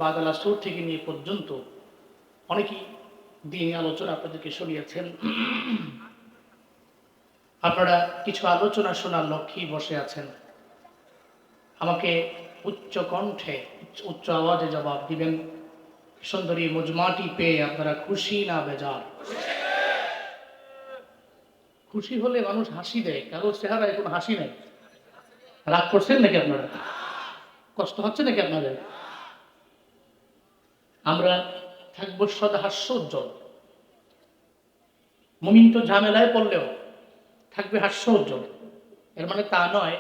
বাদাল আসর থেকে নিয়ে পর্যন্ত অনেকেই দিনে আলোচনা আপনাদেরকে শুনিয়েছেন। আপনারা কিছু আলোচনা শোনার লক্ষ্যেই বসে আছেন। আমাকে উচ্চ কণ্ঠে উচ্চ আওয়াজে জবাব দিবেন, সুন্দরী মজমাটি পেয়ে আপনারা খুশি না বেজার? খুশি হলে মানুষ হাসি দেয়, কারো চেহারায় কোনো হাসি নেই। রাগ করছেন নাকি আপনারা? কষ্ট হচ্ছে নাকি আপনাদের? আমরা থাকবো সদা হাস্যোজ্জ্বল। মুমিন তো ঝামেলায় পড়লেও থাকবে হাস্যোজ্জ্বল। এর মানে তা নয়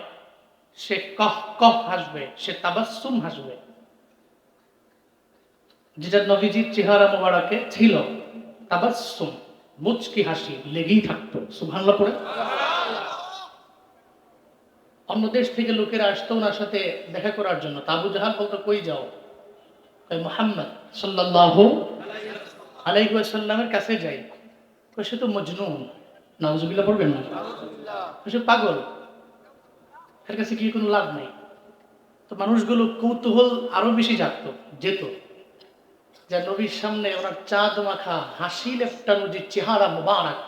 সে কহ কহ হাসবে, সে তাবাসসুম হাসবে। যেটা নবীজির চেহারা মোবারকে ছিল, তাবাসসুম, মুচকি হাসি লেগেই থাকতো। সুবহানাল্লাহ পড়ে। অন্য দেশ থেকে লোকেরা আসতো ওনার সাথে দেখা করার জন্য। আবু জাহাল বলতো, কই যাও? মুহাম্মদ সাল্লাল্লাহু আলাইহি ওয়াসাল্লামের কাছে যাই। সে তো মজনুন, নাউজুবিল্লাহ পড়বেন না, সে পাগল, এর কাছে গিয়ে কোনো লাভ নেই। তো মানুষগুলো কৌতূহল আরো বেশি জাগতো, যেত যে নবীর সামনে ওনার চাঁদ মাখা হাসি লেফটানো যে চেহারা মোবারক,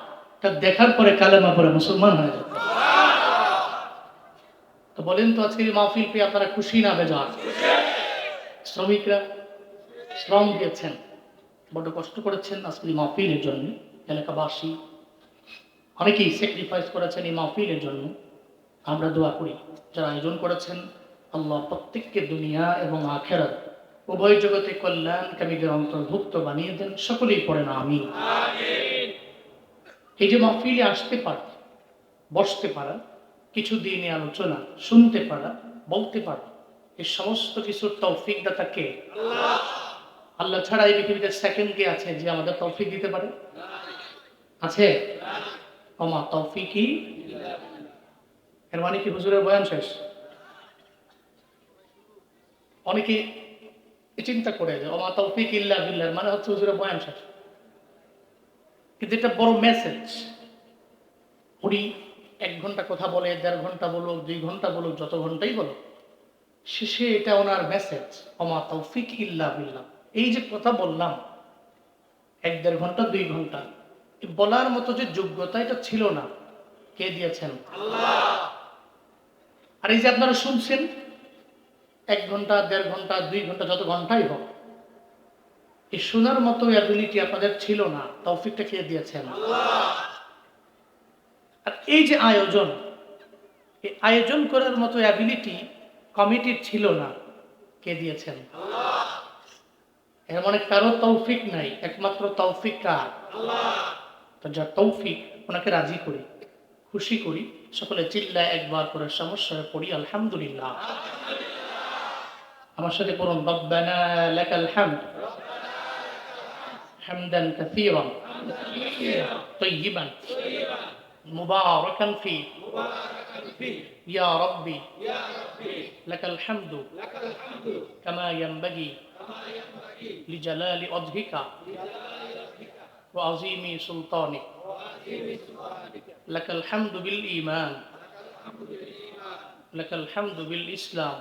তা দেখার পরে কালেমা পরে মুসলমান হয়ে যেত। তো বলেন তো আজকের এই মাহফিল পেয়ে আপনারা খুশি না বেজার? শ্রমিকরা শ্রম দিয়েছেন, বড় কষ্ট করেছেন আজকের এই মাহফিলের জন্য। এলাকাবাসী অনেকেই স্যাক্রিফাইস করেছেন এই মাহফিলের জন্য। আমরা দোয়া করি যারা আয়োজন করেছেন, আল্লাহ প্রত্যেককে দুনিয়া এবং আখেরাত উভয় জগতে কল্যাণকামীদের অন্তর্ভুক্ত বানিয়ে দেন। সকলেই পড়েন আমিন। এই যে মাহফিলে আসতে পারা, বসতে পারা, কিছু দিনে আলোচনা শুনতে পারা, বলতে পারা, এই সমস্ত কিছুর তৌফিক দাতা কে? আল্লাহ ছাড়া এই পৃথিবীতে সেকেন্ড কে আছে যে আমাদের তৌফিক দিতে পারে? আছে? ওমা তৌফিকি, এর মানে কি হুজুরের বয়ান শেষ? অনেকে চিন্তা করে যে ওমা তৌফিক ইল্লা বিল্লাহ মানে হচ্ছে হুজুরের বয়ান শেষ। কিন্তু এটা বড় মেসেজ। উনি 1 ঘন্টা কথা বলে, 1.5 ঘন্টা বলুক, 2 ঘন্টা বলুক, যত ঘন্টাই বলুক, শেষে এটা ওনার মেসেজ, ওমা তৌফিক ইল্লা বিল্লাহ। এই যে কথা বললাম 1.5 ঘন্টা 2 ঘন্টা, বলার মতো যে যোগ্যতা এটা ছিল না, কে দিয়েছেন? আল্লাহ। আর এই যে আপনারা শুনছেন 1 ঘন্টা 1.5 ঘন্টা 2 ঘন্টা যত ঘন্টাই হোক, এই শোনার মতো অ্যাবিলিটি আপনাদের ছিল না, তৌফিকটা কে দিয়েছেন? আল্লাহ। আর এই যে আয়োজন, এই আয়োজন করার মতো অ্যাবিলিটি কমিটির ছিল না, কে দিয়েছেন? আল্লাহ। এর মানে কারো তৌফিক নাই, একমাত্র তৌফিক কার? আল্লাহ। তো যা তৌফিক, ওনাকে রাজি করি, খুশি করি, সকলে চিল্লায় একবার করে সমস্যায় পড়ি আলহামদুলিল্লাহ। আমার সাথে পড়ুন, রব্বানা লাকাল হামদ হামদান কাসীরান তাইয়িবান মুবারাকান ফি ইয়া রাব্বি লাকাল হামদু কামা ইয়ানবাগি লিজালালি ওয়াজহিকা ওয়া আযীমি সুলতানিক লাকাল হামদু বিল ঈমান লাকাল হামদু বিল ইসলাম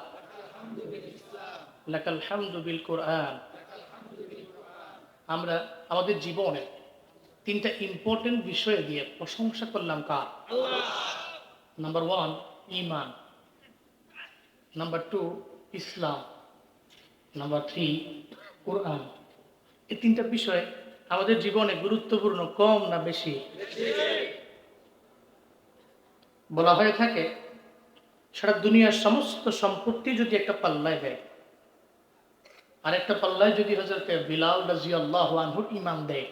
লাকাল হামদু বিল কুরআন। আমরা আমাদের জীবনে 3টা ইম্পর্টেন্ট বিষয় দিয়ে প্রশংসা করলাম কার? আল্লাহ। নাম্বার 1 ঈমান, নাম্বার 2 ইসলাম, নাম্বার 3 কুরআন। এই 3টা বিষয় আমাদের জীবনে গুরুত্বপূর্ণ, কম না বেশি? বলা হয়ে থাকে সারা দুনিয়ার সমস্ত সম্পত্তি যদি একটা পাল্লায় দেয়, আর একটা পাল্লায় যদি হযরত বিলাল রাদিয়াল্লাহু আনহু ঈমান দেয়,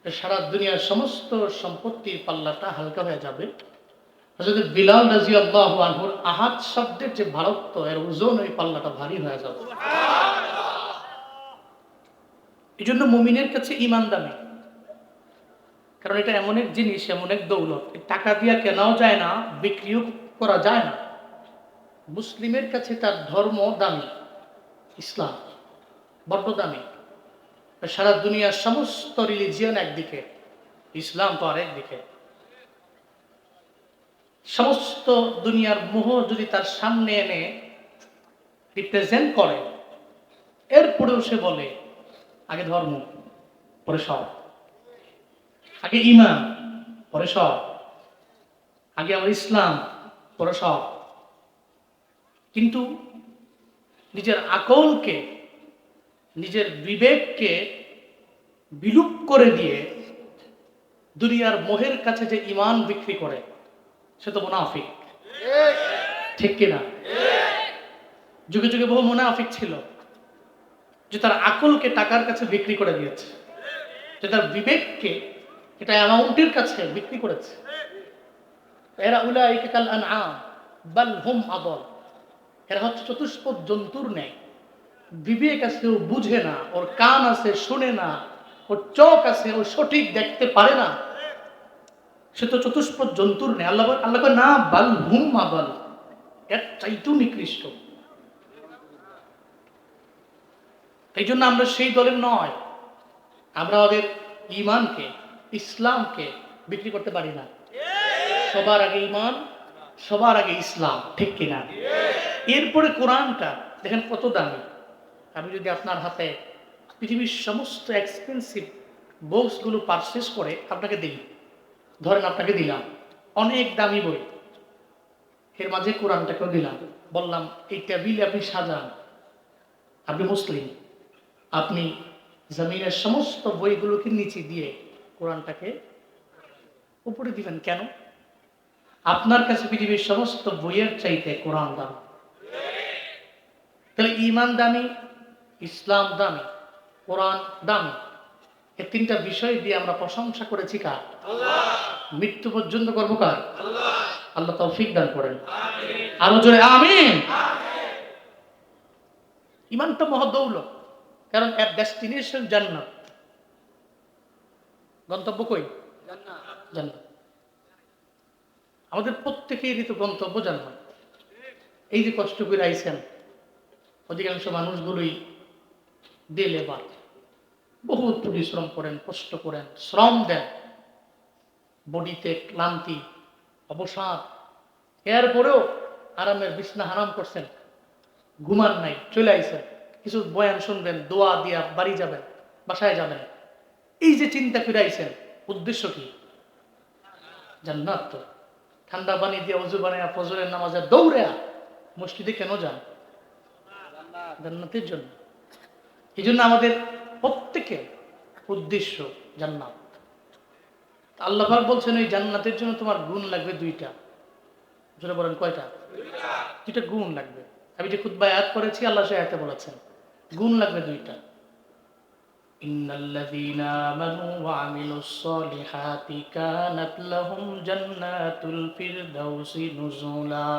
সারা দুনিয়ার সমস্ত সম্পত্তির পাল্লাটা হালকা হয়ে যাবে। হযরত বিলাল রাদিয়াল্লাহু আনহুর আহাদ শব্দের যে ভারত্ব, এর ওজন ওই পাল্লাটা ভারী হয়ে যাবে। এই জন্য মুমিনের কাছে ঈমান দামি, কারণ এটা এমন এক জিনিস, এমন এক দৌলত, টাকা দিয়ে কেনাও যায় না, বিক্রিও করা যায় না। মুসলিমের কাছে তার ধর্ম দামি, ইসলাম বড্ড দামি। সারা দুনিয়ার সমস্ত রিলিজিয়ন একদিকে, ইসলাম তো আরেকদিকে। সমস্ত দুনিয়ার মোহ যদি তার সামনে এনে রিপ্রেজেন্ট করে, এরপরেও সে বলে আগে ধর্ম, পরে সব, আগে ঈমান, পরে সব, আগে আমার ইসলাম, পরে সব। কিন্তু নিজের আকলকে, নিজের বিবেককে বিলুপ করে দিয়ে দুনিয়ার মোহের কাছে যে ঈমান বিক্রি করে, সে তো মুনাফিক। ঠিক কিনা? যুগে যুগে বহু মুনাফিক ছিল যে তার আকলকে টাকার কাছে বিক্রি করে দিয়েছে, যে তার বিবেককে এটা অ্যামাউন্টের কাছে বিক্রি করেছে। এরা উলাইকা কাল আনআম বাল হুম আদল। এরা হচ্ছে চতুষ্পদ জন্তুর ন্যায়। বিবেক আছে, ও বুঝে না, ওর কান আছে শুনে না, ওর চোখ আছে ও সঠিক দেখতে পারে না, সে তো চতুষ্পদ জন্তুর ন্যায়। আল্লাহ আল্লাহ না, বাল হুম আদল, এর চাইতেও নিকৃষ্ট। এই জন্য আমরা সেই দলের নয়। আমরা আমাদের ঈমানকে, ইসলামকে বিক্রি করতে পারি না। সবার আগে ঈমান, সবার আগে ইসলাম। ঠিক কিনা? এরপরে কোরআনটা দেখেন কত দামি। আমি যদি আপনার হাতে পৃথিবীর সমস্ত এক্সপেন্সিভ বুকসগুলো পারচেস করে আপনাকে দিই, ধরেন আপনাকে দিলাম অনেক দামি বই, এর মাঝে কোরআনটাকেও দিলাম, বললাম এই টেবিলে আপনি সাজান, আপনি মুসলিম, আপনি জমিনের সমস্ত বইগুলোকে নিচে দিয়ে কোরআনটাকে উপরে দিবেন কেন? আপনার কাছে পৃথিবীর সমস্ত বইয়ের চাইতে কোরআন দামি। তাহলে ঈমান দামি, ইসলাম দামি, কোরআন দামি। এই তিনটা বিষয় দিয়ে আমরা প্রশংসা করেছি কার? আল্লাহ। মৃত্যু পর্যন্ত করবো কার? আল্লাহ। আল্লাহ তৌফিক দান করেন। আরো জোরে আমিন। ঈমান তো মহাদৌলত, কারণ এর ডেস্টিনেশন জান্নাত। গন্তব্য কই? জান্নাত। আমাদের প্রত্যেকেরই তো গন্তব্য জান্নাত। এই যে কষ্ট করে আইছেন, অধিকাংশ মানুষগুলোই ডে লেবার, বহুত পরিশ্রম করেন, কষ্ট করেন, শ্রম দেন, বডিতে ক্লান্তি, অবসাদ, এরপরেও আরামের বিছনা হারাম করছেন, ঘুমান নাই, চলে আইছেন, কিছু বয়ান শুনবেন, দোয়া দিয়া বাড়ি যাবেন, বাসায় যাবেন। এই যে চিন্তা করে আইছেন, উদ্দেশ্য কি? জান্নাত। তো ঠান্ডা পানি দিয়ে অজু বানায়া ফজরের নামাজে দৌড়ে মসজিদে কেন যান? জান্নাতের জন্য। এই জন্য আমাদের প্রত্যেকের উদ্দেশ্য জান্নাত। আল্লাহ পাক বলছেন এই জান্নাতের জন্য তোমার গুণ লাগবে দুইটা। জোরে বলেন কয়টা? দুইটা গুণ লাগবে। আমি যে খুতবায় আয়াত করেছি, আল্লাহ সে আয়াতে বলেছেন গুণ লাগবে দুইটা। ইন্নাল্লাযীনা আমানু ওয়া আমিলুস সলিহাতি কানাত লাহুম জান্নাতুল ফিরদাউসি নুজুলা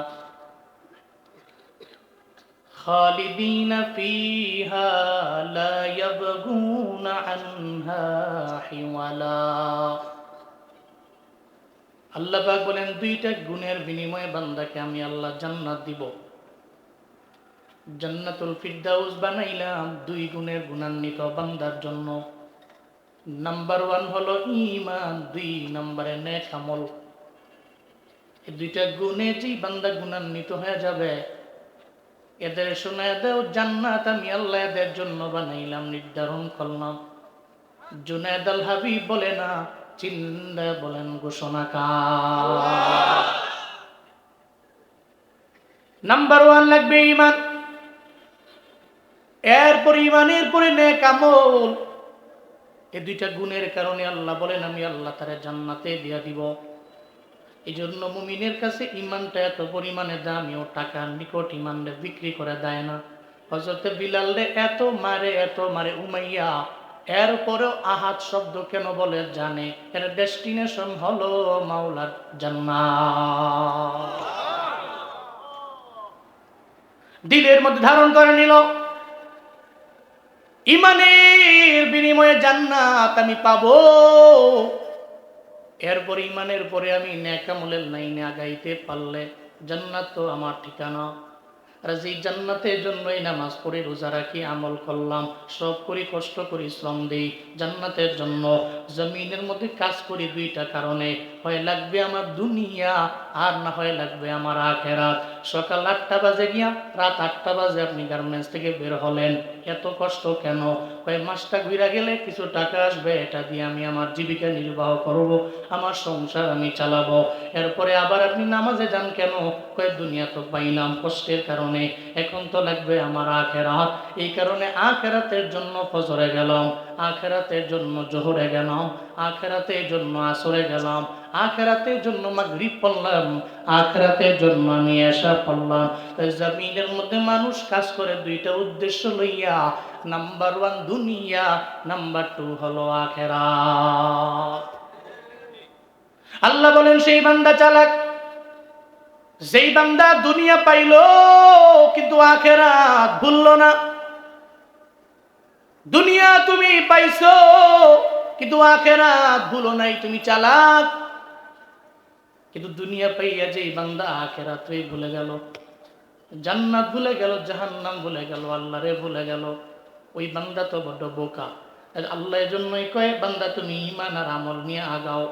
খালিদিনা ফিহা লা ইয়াবগুনা আনহা হিওয়ালা। আল্লাহ পাক বলেন দুইটা গুণের বিনিময়ে বান্দাকে আমি আল্লাহ জান্নাত দিব। জান্নাতুল ফিরদাউস বানাইলাম দুই গুণের গুণান্বিত বান্দার জন্য। নাম্বার 1 হলো ঈমান, 2 নম্বরে নেক আমল। এই দুইটা গুণে যে বান্দা গুণান্বিত হয়ে যাবে, এদের শোনায় দাও জান্নাত আমি আল্লাহ এদের জন্য বানাইলাম, নির্ধারণ করলাম। জুনায়েদ আল হাবিব বলে না, চিল্লা বলেন ঘোষণাকার। নাম্বার 1 লাগবে ঈমান, এরপর ঈমানের পরে নেক আমল। এই দুইটা গুণের কারণে আল্লাহ বলেন আমি আল্লাহ তারে জান্নাতে দিয়া দিব। এই জন্য মুমিনের কাছে ঈমানটা এত পরিমাণে দামি, ও টাকার নিকট ঈমানরে বিক্রি করে দেয় না। হযরত বিলাল রে এত মারে উমাইয়া, এরপরেও আহাদ শব্দ কেন বলে জানে, এর ডেস্টিনেশন হলো মাওলার জান্নাত। দিলের মধ্যে ধারণ করে নিল ঈমানের বিনিময়ে জান্নাত আমি পাবো। এরপর ঈমানের পরে আমি নেক আমলের লাইনে আগাইতে পারলে জান্নাত তো আমার ঠিকানা। আর যেই জান্নাতের জন্যই নামাজ পড়ি, রোজা রাখি, আমল করলাম, সব করি, কষ্ট করি, শ্রম দেই জান্নাতের জন্য, জমিনের মধ্যে কাজ করি দুইটা কারণে, হয় লাগবে আমার দুনিয়া, আর না হয় লাগবে আমার আখেরাত। সকাল 8টা বাজে গিয়া রাত 8টা বাজে আপনি গার্মেন্টস থেকে বের হলেন, এত কষ্ট কেন? কয় মাসটা ঘুরে গেলে কিছু টাকা আসবে, এটা দিয়ে আমি আমার জীবিকা নির্বাহ করব, আমার সংসার আমি চালাবো। এরপরে আবার আপনি নামাজে যান কেন? কয় দুনিয়া তো পাইলাম কষ্টের কারণে, এখন তো লাগবে আমার আখেরাত। এই কারণে আখেরাতের জন্য ফজরে গেলাম, আখেরাতের জন্য জোহরে গেলাম, আখেরাতের জন্য আসরে গেলাম, আখেরাতের জন্য মাগরিব পড়লাম, আখেরাতের জন্য আমি এশা পড়লাম। তাই জমিনের মধ্যে মানুষ কাজ করে দুইটা উদ্দেশ্য লইয়া, নাম্বার 1 দুনিয়া, নাম্বার 2 হলো আখেরাত। আল্লাহ বলেন সেই বান্দা চালাক, যেই বান্দা দুনিয়া পাইলো কিন্তু আখেরাত ভুললো না। দুনিয়া তুমি পাইছো কিন্তু আখেরাত ভুলো নাই, তুমি চালাক। কিন্তু দুনিয়া পাইয়া যেই বান্দা আখেরাতই ভুলে গেল, জান্নাত ভুলে গেল, জাহান্নাম ভুলে গেল, আল্লাহরে ভুলে গেল, ওই বান্দা তো বড় বোকা। আল্লাহ এজন্যই কয়, বান্দা তুমি ঈমান আর আমল নিয়ে আগাও।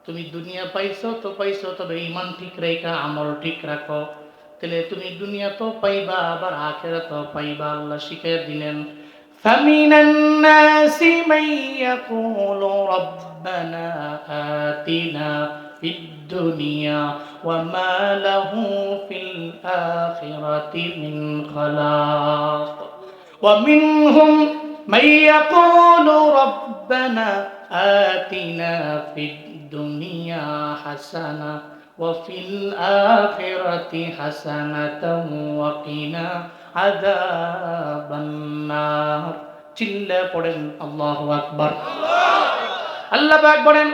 তুমি দুনিয়া পাইছো তো পাইছো, তবে ঈমান ঠিক রেখা আমল ঠিক রাখো, তাহলে তুমি দুনিয়া তো পাইবা আবার আখিরাত পাইবা। আল্লাহ শিখিয়ে দিলেন, ফামিনান নাসি মান ইয়াকুলু রাব্বানা আতিনা ফিদ দুনিয়া ওয়া মা লাহু ফিল আখিরাতি মিন খালাক ওয়া মিনহুম মান ইয়াকুলু রাব্বানা আতিনা ফিদ দুনিয়া হাসানা ওয়া ফিল আখিরাতি হাসানাতাও ওয়া কিনা আযাবান নার। চিল্লা পড়েন আল্লাহু আকবার। আল্লাহ পাক বলেন,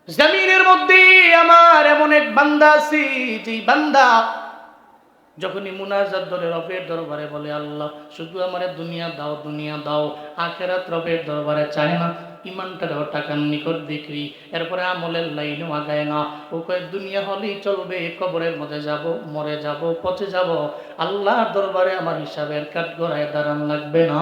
জমিনের মধ্যে আমার এমন এক বান্দা আছে, যেই বান্দা যখনই মুনাজাত ধরে রবের দরবারে বলে, আল্লাহ শুধু আমারে দুনিয়া দাও, দুনিয়া দাও, আখেরাত রবের দরবারে চায় না, ইমানটাও টাকার নিকট বিক্রি, এরপরে আমলের লাইনও আগায় না। ও কয় দুনিয়া হলেই চলবে, কবরের মধ্যে যাব, মরে যাব, পচে যাব, আল্লাহর দরবারে আমার হিসাবের কাঠ গড়ায় দাঁড়ান লাগবে না।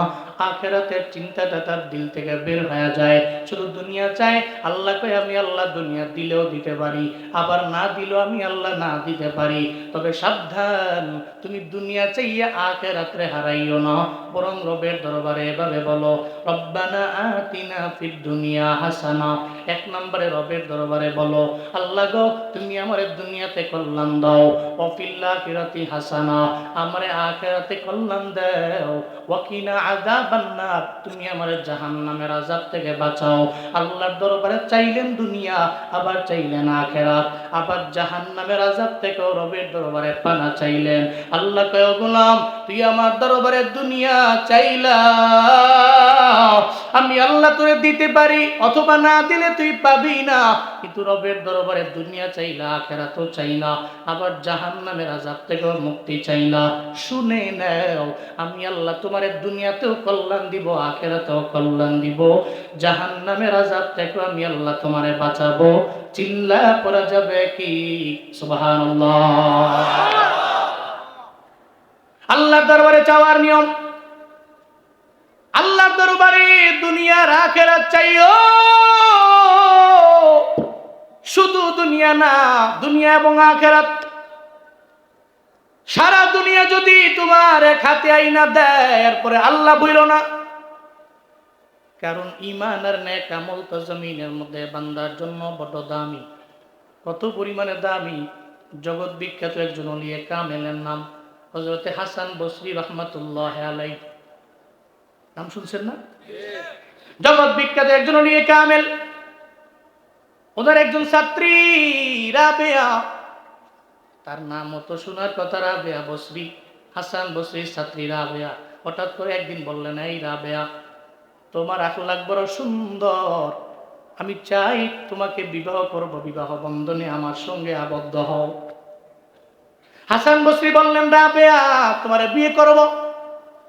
আখেরাতের চিন্তাটা তার দিল থেকে বের হয়ে যায়, শুধু দুনিয়া চায়। আল্লাহ কয়, আমি আল্লাহ দুনিয়া দিলেও দিতে পারি, আবার না দিলেও আমি আল্লাহ না দিতে পারি, তবে সাবধান, তুমি দুনিয়া চাইয়া আখিরাতে হারাইও না, বরং রবের দরবারে এভাবে বলো, রব্বানা আতিনা ফিদ দুনিয়া হাসানা। 1 নম্বরে রবের দরবারে বলো, আল্লাহ গো তুমি আমারে দুনিয়াতে কল্যাণ দাও, ওয়া ফিল আখিরাতি হাসানা, আমারে আখিরাতে কল্যাণ দাও, ওয়া কিনা আযাবান নার, তুমি আমারে জাহান্নামের আযাব থেকে বাঁচাও। আল্লাহর দরবারে চাইলেন দুনিয়া, আবার চাইলেন আখিরাত, আবার জাহান্নামের আযাব থেকে রবের দরবারে পানা চাইলেন। আল্লাহ কয়, গোলাম তুই আমার দরবারে দুনিয়া চাইলা, আমি আল্লাহ তোরে দিতে পারি, অথবা না দিলে তুই পাবি না, কিন্তু রবের দরবারে দুনিয়া চাইলা, আখিরাতও চাইলা, আবার জাহান্নামের আযাব থেকে মুক্তি চাইলা। শুনে নাও, আমি আল্লাহ তোমারে দুনিয়াতেও কল্যাণ দিব, আখিরাতেও কল্যাণ দিব, জাহান্নামের আযাব থেকে আমি আল্লাহ তোমারে বাঁচাবো। চিল্লা পড়া যাবে কি সুবহানাল্লাহ। আল্লাহর দরবারে চাওয়ার নিয়ম, আল্লাহর দরবারে দুনিয়ার আখিরাত চাইও, শুধু দুনিয়া না, দুনিয়া এবং আখিরাত। সারা দুনিয়া যদি তোমার এক হাতে আইনা দেয়, এরপরে আল্লাহ বইলো না, কারণ ঈমান আর নেক আমল তো জমিনের মধ্যে বান্দার জন্য বড় দামি। কত পরিমাণে দামি! জগৎ বিখ্যাত একজন ওলিয়ে কামেলের নাম হযরতে হাসান বসরি রাহমাতুল্লাহ আলাইহি, নাম শুনছেন না? জগৎ বিখ্যাত একজন ওলিয়ে কামেল, ওদের একজন ছাত্রী রাবেয়া, তার নাম তো শোনার কথা, রাবেয়া বসরি, হাসান বসরির ছাত্রী রাবেয়া। হঠাৎ করে একদিন বললেন, এই রাবেয়া, তোমার আখলাক বড় সুন্দর, আমি চাই তোমাকে বিবাহ করব, বিবাহ বন্ধনে আমার সঙ্গে আবদ্ধ হও। হাসান বসরি বললেন, রাবেয়া তোমারে বিয়ে করব।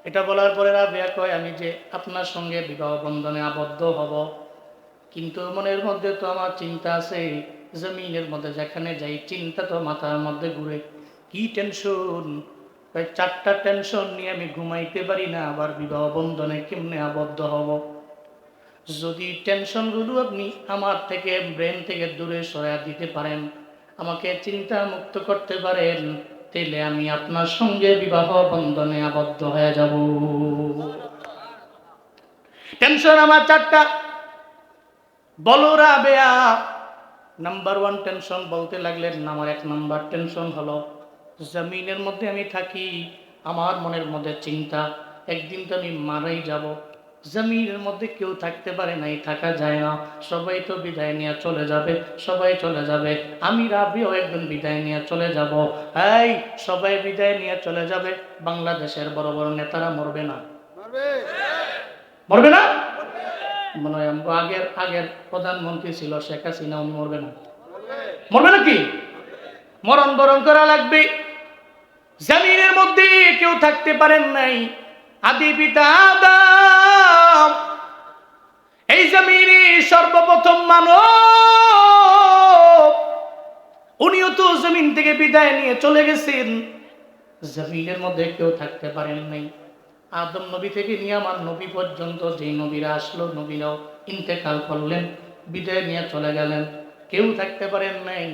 এটা বলার পরে রাবেয়া কয়, আমি যে আপনার সঙ্গে বিবাহ বন্ধনে আবদ্ধ হব, কিন্তু মনের মধ্যে তো আমার চিন্তা আছে, জমিনের মধ্যে যেখানে যাই চিন্তা তো মাথার মধ্যে ঘুরে, কি টেনশন! 4টা টেনশন নিয়ে আমি ঘুমাইতে পারি না, আবার বিবাহ বন্ধনে কেমনে আবদ্ধ হব? যদি টেনশনগুলো আপনি আমার থেকে ব্রেন থেকে দূরে সরিয়ে দিতে পারেন, আমাকে চিন্তা মুক্ত করতে পারেন, তাহলে আমি আপনার সঙ্গে বিবাহ বন্ধনে আবদ্ধ হয়ে যাব। টেনশন আমার চারটা। বলো রাবেয়া। নাম্বার 1 টেনশন বলতে লাগলেন, আমার 1 নাম্বার টেনশন হলো জমিনের মধ্যে আমি থাকি, আমার মনের মধ্যে চিন্তা একদিন তো আমি মারাই যাব। জমিনের মধ্যে কেউ থাকতে পারে নাই, থাকা যায় না, সবাই তো বিদায় নিয়ে চলে যাবে, সবাই চলে যাবে, আমি রাবিও একদিন বিদায় নিয়ে চলে যাব। এই সবাই বিদায় নিয়ে চলে যাবে, বাংলাদেশের বড় বড় নেতারা মরবে না? মরবে না? মনে হয় আগের আগের প্রধানমন্ত্রী ছিল শেখ হাসিনা, উনি মরবে না? মরবে নাকি? মরণ বরণ করা লাগবে। জমিনের মধ্যে কেউ থাকতে পারেন নাই, আদি পিতা আদম এই জমিনে সর্বপ্রথম মানব, উনিও তো জমিন থেকে বিদায় নিয়ে চলে গেছেন। জমিনের মধ্যে কেউ থাকতে পারেন নাই। আদম নবী থেকে নিয়ে আমার নবী পর্যন্ত যেই নবীরা আসলো, নবীরাও ইন্তেকাল করলেন, বিদায় নিয়ে চলে গেলেন, কেউ থাকতে পারেন নাই।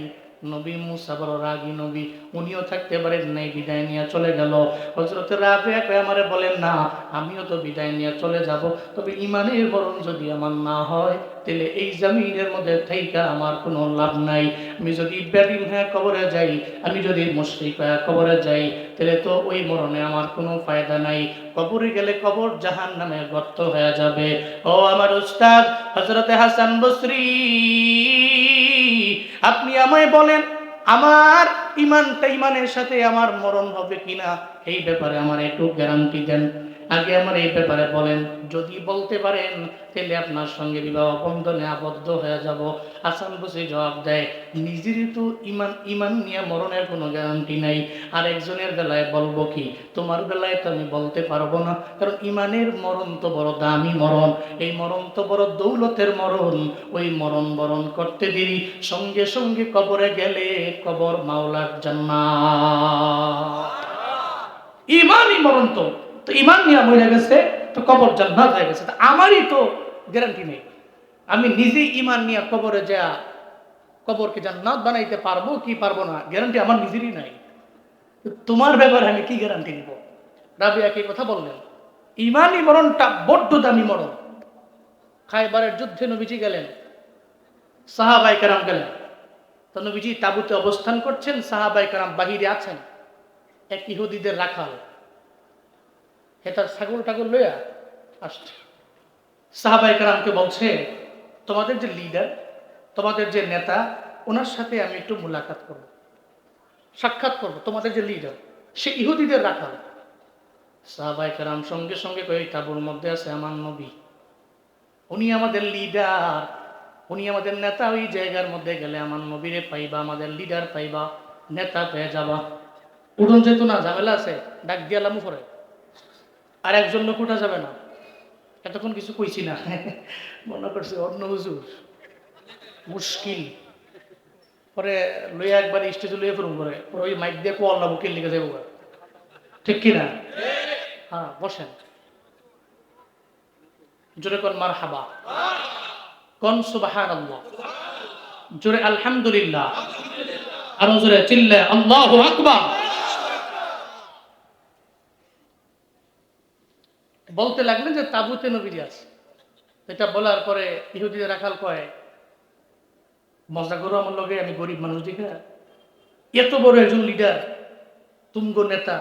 নবী মুসা বড় রাগী নবী, উনিও থাকতে পারেন নাই, বিদায় নিয়ে চলে গেল। হযরত রাবিয়া কয় আমারে বলেন না, আমিও তো বিদায় নিয়ে চলে যাব, তবে ইমানের মরণ যদি আমার না হয়, তাহলে এই জমিনের মধ্যে থাইকা আমার কোনো লাভ নাই। আমি যদি বেঈমান হয়ে কবরে যাই, আমি যদি মুশরিক হয়ে কবরে যাই, তাহলে তো ওই মরণে আমার কোনো ফায়দা নাই। কবরে গেলে কবর জাহান্নামে গর্ত হয়ে যাবে। ও আমার উস্তাদ হযরতে হাসান বসরি, আপনি আমায় বলেন আমার ইমানের সাথে আমার মরণ হবে কিনা, এই ব্যাপারে আমার একটু গ্যারান্টি দেন। আগে আমার এই ব্যাপারে বলেন, যদি বলতে পারেন তাহলে আপনার সঙ্গে বিবাহ বন্ধনে আবদ্ধ হয়ে যাব। হাসান বসরি জবাব দেয়, নিজেরই তো ইমান নিয়ে মরণের কোনো গ্যারান্টি নাই, আর একজনের বেলায় বলবো কি? তোমার বেলায় তো আমি বলতে পারবো না, কারণ ইমানের মরণ তো বড় দামি মরণ, এই মরণ তো বড় দৌলতের মরণ। ওই মরণ বরণ করতে দেরি, সঙ্গে সঙ্গে কবরে গেলে কবর মাওলার জান্নাত। ইমানই মরণ, তো ইমান নিয়ে মরে গেছে তো কবর জান্নাত হয়ে গেছে, আমারই তো গ্যারান্টি নেই। আমি নিজেই ইমান নিয়ে কবরে যা কবরকে জান্নাত বানাইতে পারবো কি পারবো না, গ্যারান্টি আমার নিজেরই নাই। তোমার ব্যাপারে আমি কি গ্যারান্টি দিব? রাবিয়া কি কথা বললেন? ইমানই মরণটা বড্ড দামি মরণ। খায়বারের যুদ্ধে নবীজি গেলেন, সাহাবায়ে কেরাম গেলেন, তো নবীজি তাঁবুতে অবস্থান করছেন, সাহাবায়ে কেরাম বাহিরে আছেন। এক ইহুদিদের রাখাল, হে তার ছাগল টাগল লইয়া আসছে। সাহাবায়ে কেরামকে বলছে, তোমাদের যে লিডার, তোমাদের যে নেতা, ওনার সাথে আমি একটু মুলাকাত করব, সাক্ষাৎ করব। তোমাদের যে লিডার, সে ইহুদিদের রাখাল। সাহাবায়ে কেরাম সঙ্গে সঙ্গে কই, তাঁবুর মধ্যে আছে আমার নবী, উনি আমাদের লিডার, উনি আমাদের নেতা, ওই জায়গার মধ্যে গেলে আমার নবীরে পাইবা, আমাদের লিডার পাইবা, নেতা পেয়ে যাবা। উড়ন যেত না, ঝামেলা আছে, ডাক দিয়ালাম উপরে, আর একজন লোক উঠা যাবে না। এতক্ষণ কিছু কইছি না, মনে করছে অন্য হুজুর মুশকিল। পরে লইয়া একবার স্টেজে লইয়া ফেরুন করে, ওই মাইক দিয়ে কো আল্লাহ বুকে লিখে যাবো, ঠিক কিনা? হ্যাঁ বসেন, জোরে কোন মারহাবা, কোন সুবহানাল্লাহ, জোরে আলহামদুলিল্লাহ, আরো জোরে চিল্লা আল্লাহু আকবার। বলতে লাগলেন যে তাবুতে নবীজি আছে। এটা বলার পরে ইহুদিদের রাখাল কয়, মজা করো আমার লগে, আমি গরিব মানুষ দেখা, এত বড় একজন লিডার, তুঙ্গ নেতা,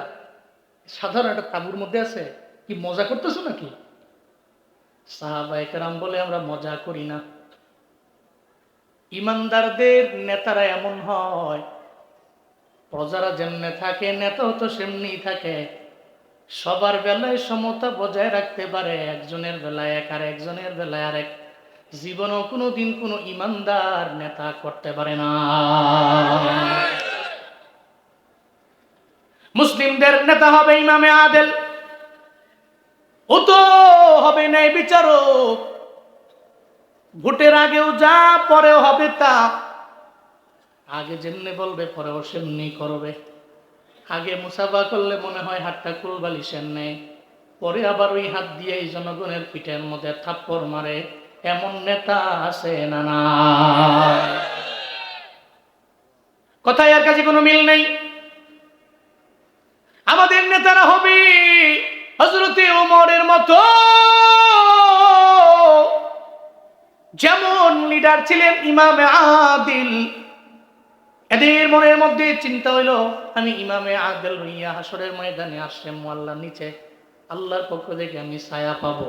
সাধারণ একটা তাবুর মধ্যে আছে, কি মজা করতেছো নাকি? সাহাবায়ে কেরাম বলে, আমরা মজা করি না। ইমানদারদের নেতারা এমন হয়, প্রজারা যেমনে থাকে নেতাও তো সেমনি থাকে। সবার বেলায় সমতা বজায় রাখতে পারে, একজনের বেলায় এক আর একজনের বেলায় আরেক। জীবনও কোনোদিন কোনো ইমানদার নেতা করতে পারে না। মুসলিমদের নেতা হবে ইমামে আদেল, ও তো হবে ন্যায় বিচারক। ভোটের আগেও যা, পরেও হবে তা। আগে যেমনি বলবে পরেও সেমনি করবে। আগে মুসাফা করলে মনে হয় হাতটা কুলবালিশের নেয়, পরে আবার ওই হাত দিয়ে এই জনগণের পিঠের মধ্যে থাপ্পড় মারে। এমন নেতা আছে না না? কথায় আর কাছে কোনো মিল নেই। আমাদের নেতারা হবে হযরতে ওমরের মতো, যেমন লিডার ছিলেন ইমামে আদিল। এদের মনের মধ্যে চিন্তা হইল, আমি ইমামে আদিল হইয়া হাসরের ময়দানে আসছে আল্লাহর নিচে, আল্লাহর পক্ষ থেকে আমি ছায়া পাবো।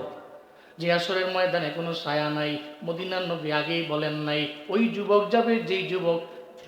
যে হাসরের ময়দানে কোনো ছায়া নাই। মদিনার নবী আগেই বলেন নাই, ওই যুবক যাবে যেই যুবক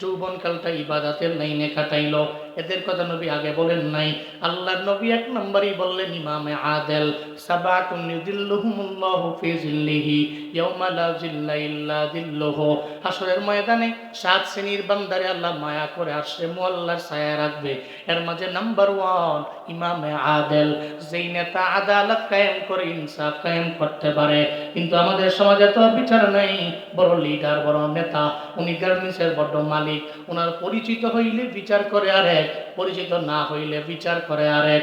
যৌবনকালটা ইবাদাতের লাইনে কাটাইলো। এদের কথা নবী আগে বলেন নাই। আল্লাহর নবী এক নম্বরই বললেন ইমামে আদেল, সাবাতুন ইউযিল্লুহুমুল্লাহু ফি যিল্লিহি ইয়াওমা লা যিল্লা ইল্লা যিল্লুহু। হাসরের ময়দানে 7 শ্রেণীর বান্দারে আল্লাহ মায়া করে আরশে মুআল্লার ছায়া রাখবে। এর মাঝে নাম্বার 1 ইমামে আদেল, যেই নেতা আদালত কায়েম করে, ইনসাফ কায়েম করতে পারে। কিন্তু আমাদের সমাজে তো বিচার নাই। বড় লিডার, বড় নেতা, উনি গার্মেন্টসের বড় মালিক, ওনার পরিচিত হইলে বিচার করে আরেক, পরিচিত না হইলে বিচার করে আরেক।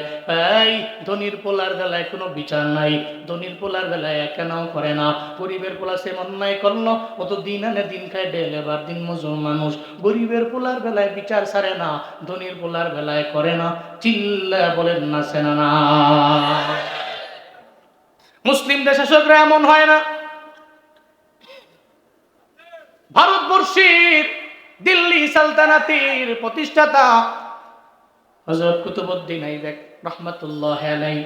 এই ধনির পোলার বেলায় কোনো বিচার নাই, ধনির পোলার বেলায় কেনাও করে না। গরিবের পোলা সে অন্যায় করলো, ও তো দিন আনে দিন খায়, ডেল এবার দিন মজুর মানুষ। গরিবের পোলার বেলায় বিচার ছাড়ে না, ধনির পোলার বেলায় করে না। চিল্লা বলেন না সেনা না? মুসলিম দেশে শাসকরা এমন হয় না। ভারতবর্ষের দিল্লি সালতানাতের প্রতিষ্ঠাতা হযরত কুতুবউদ্দিন আইবেক রাহমাতুল্লাহ আলাইহি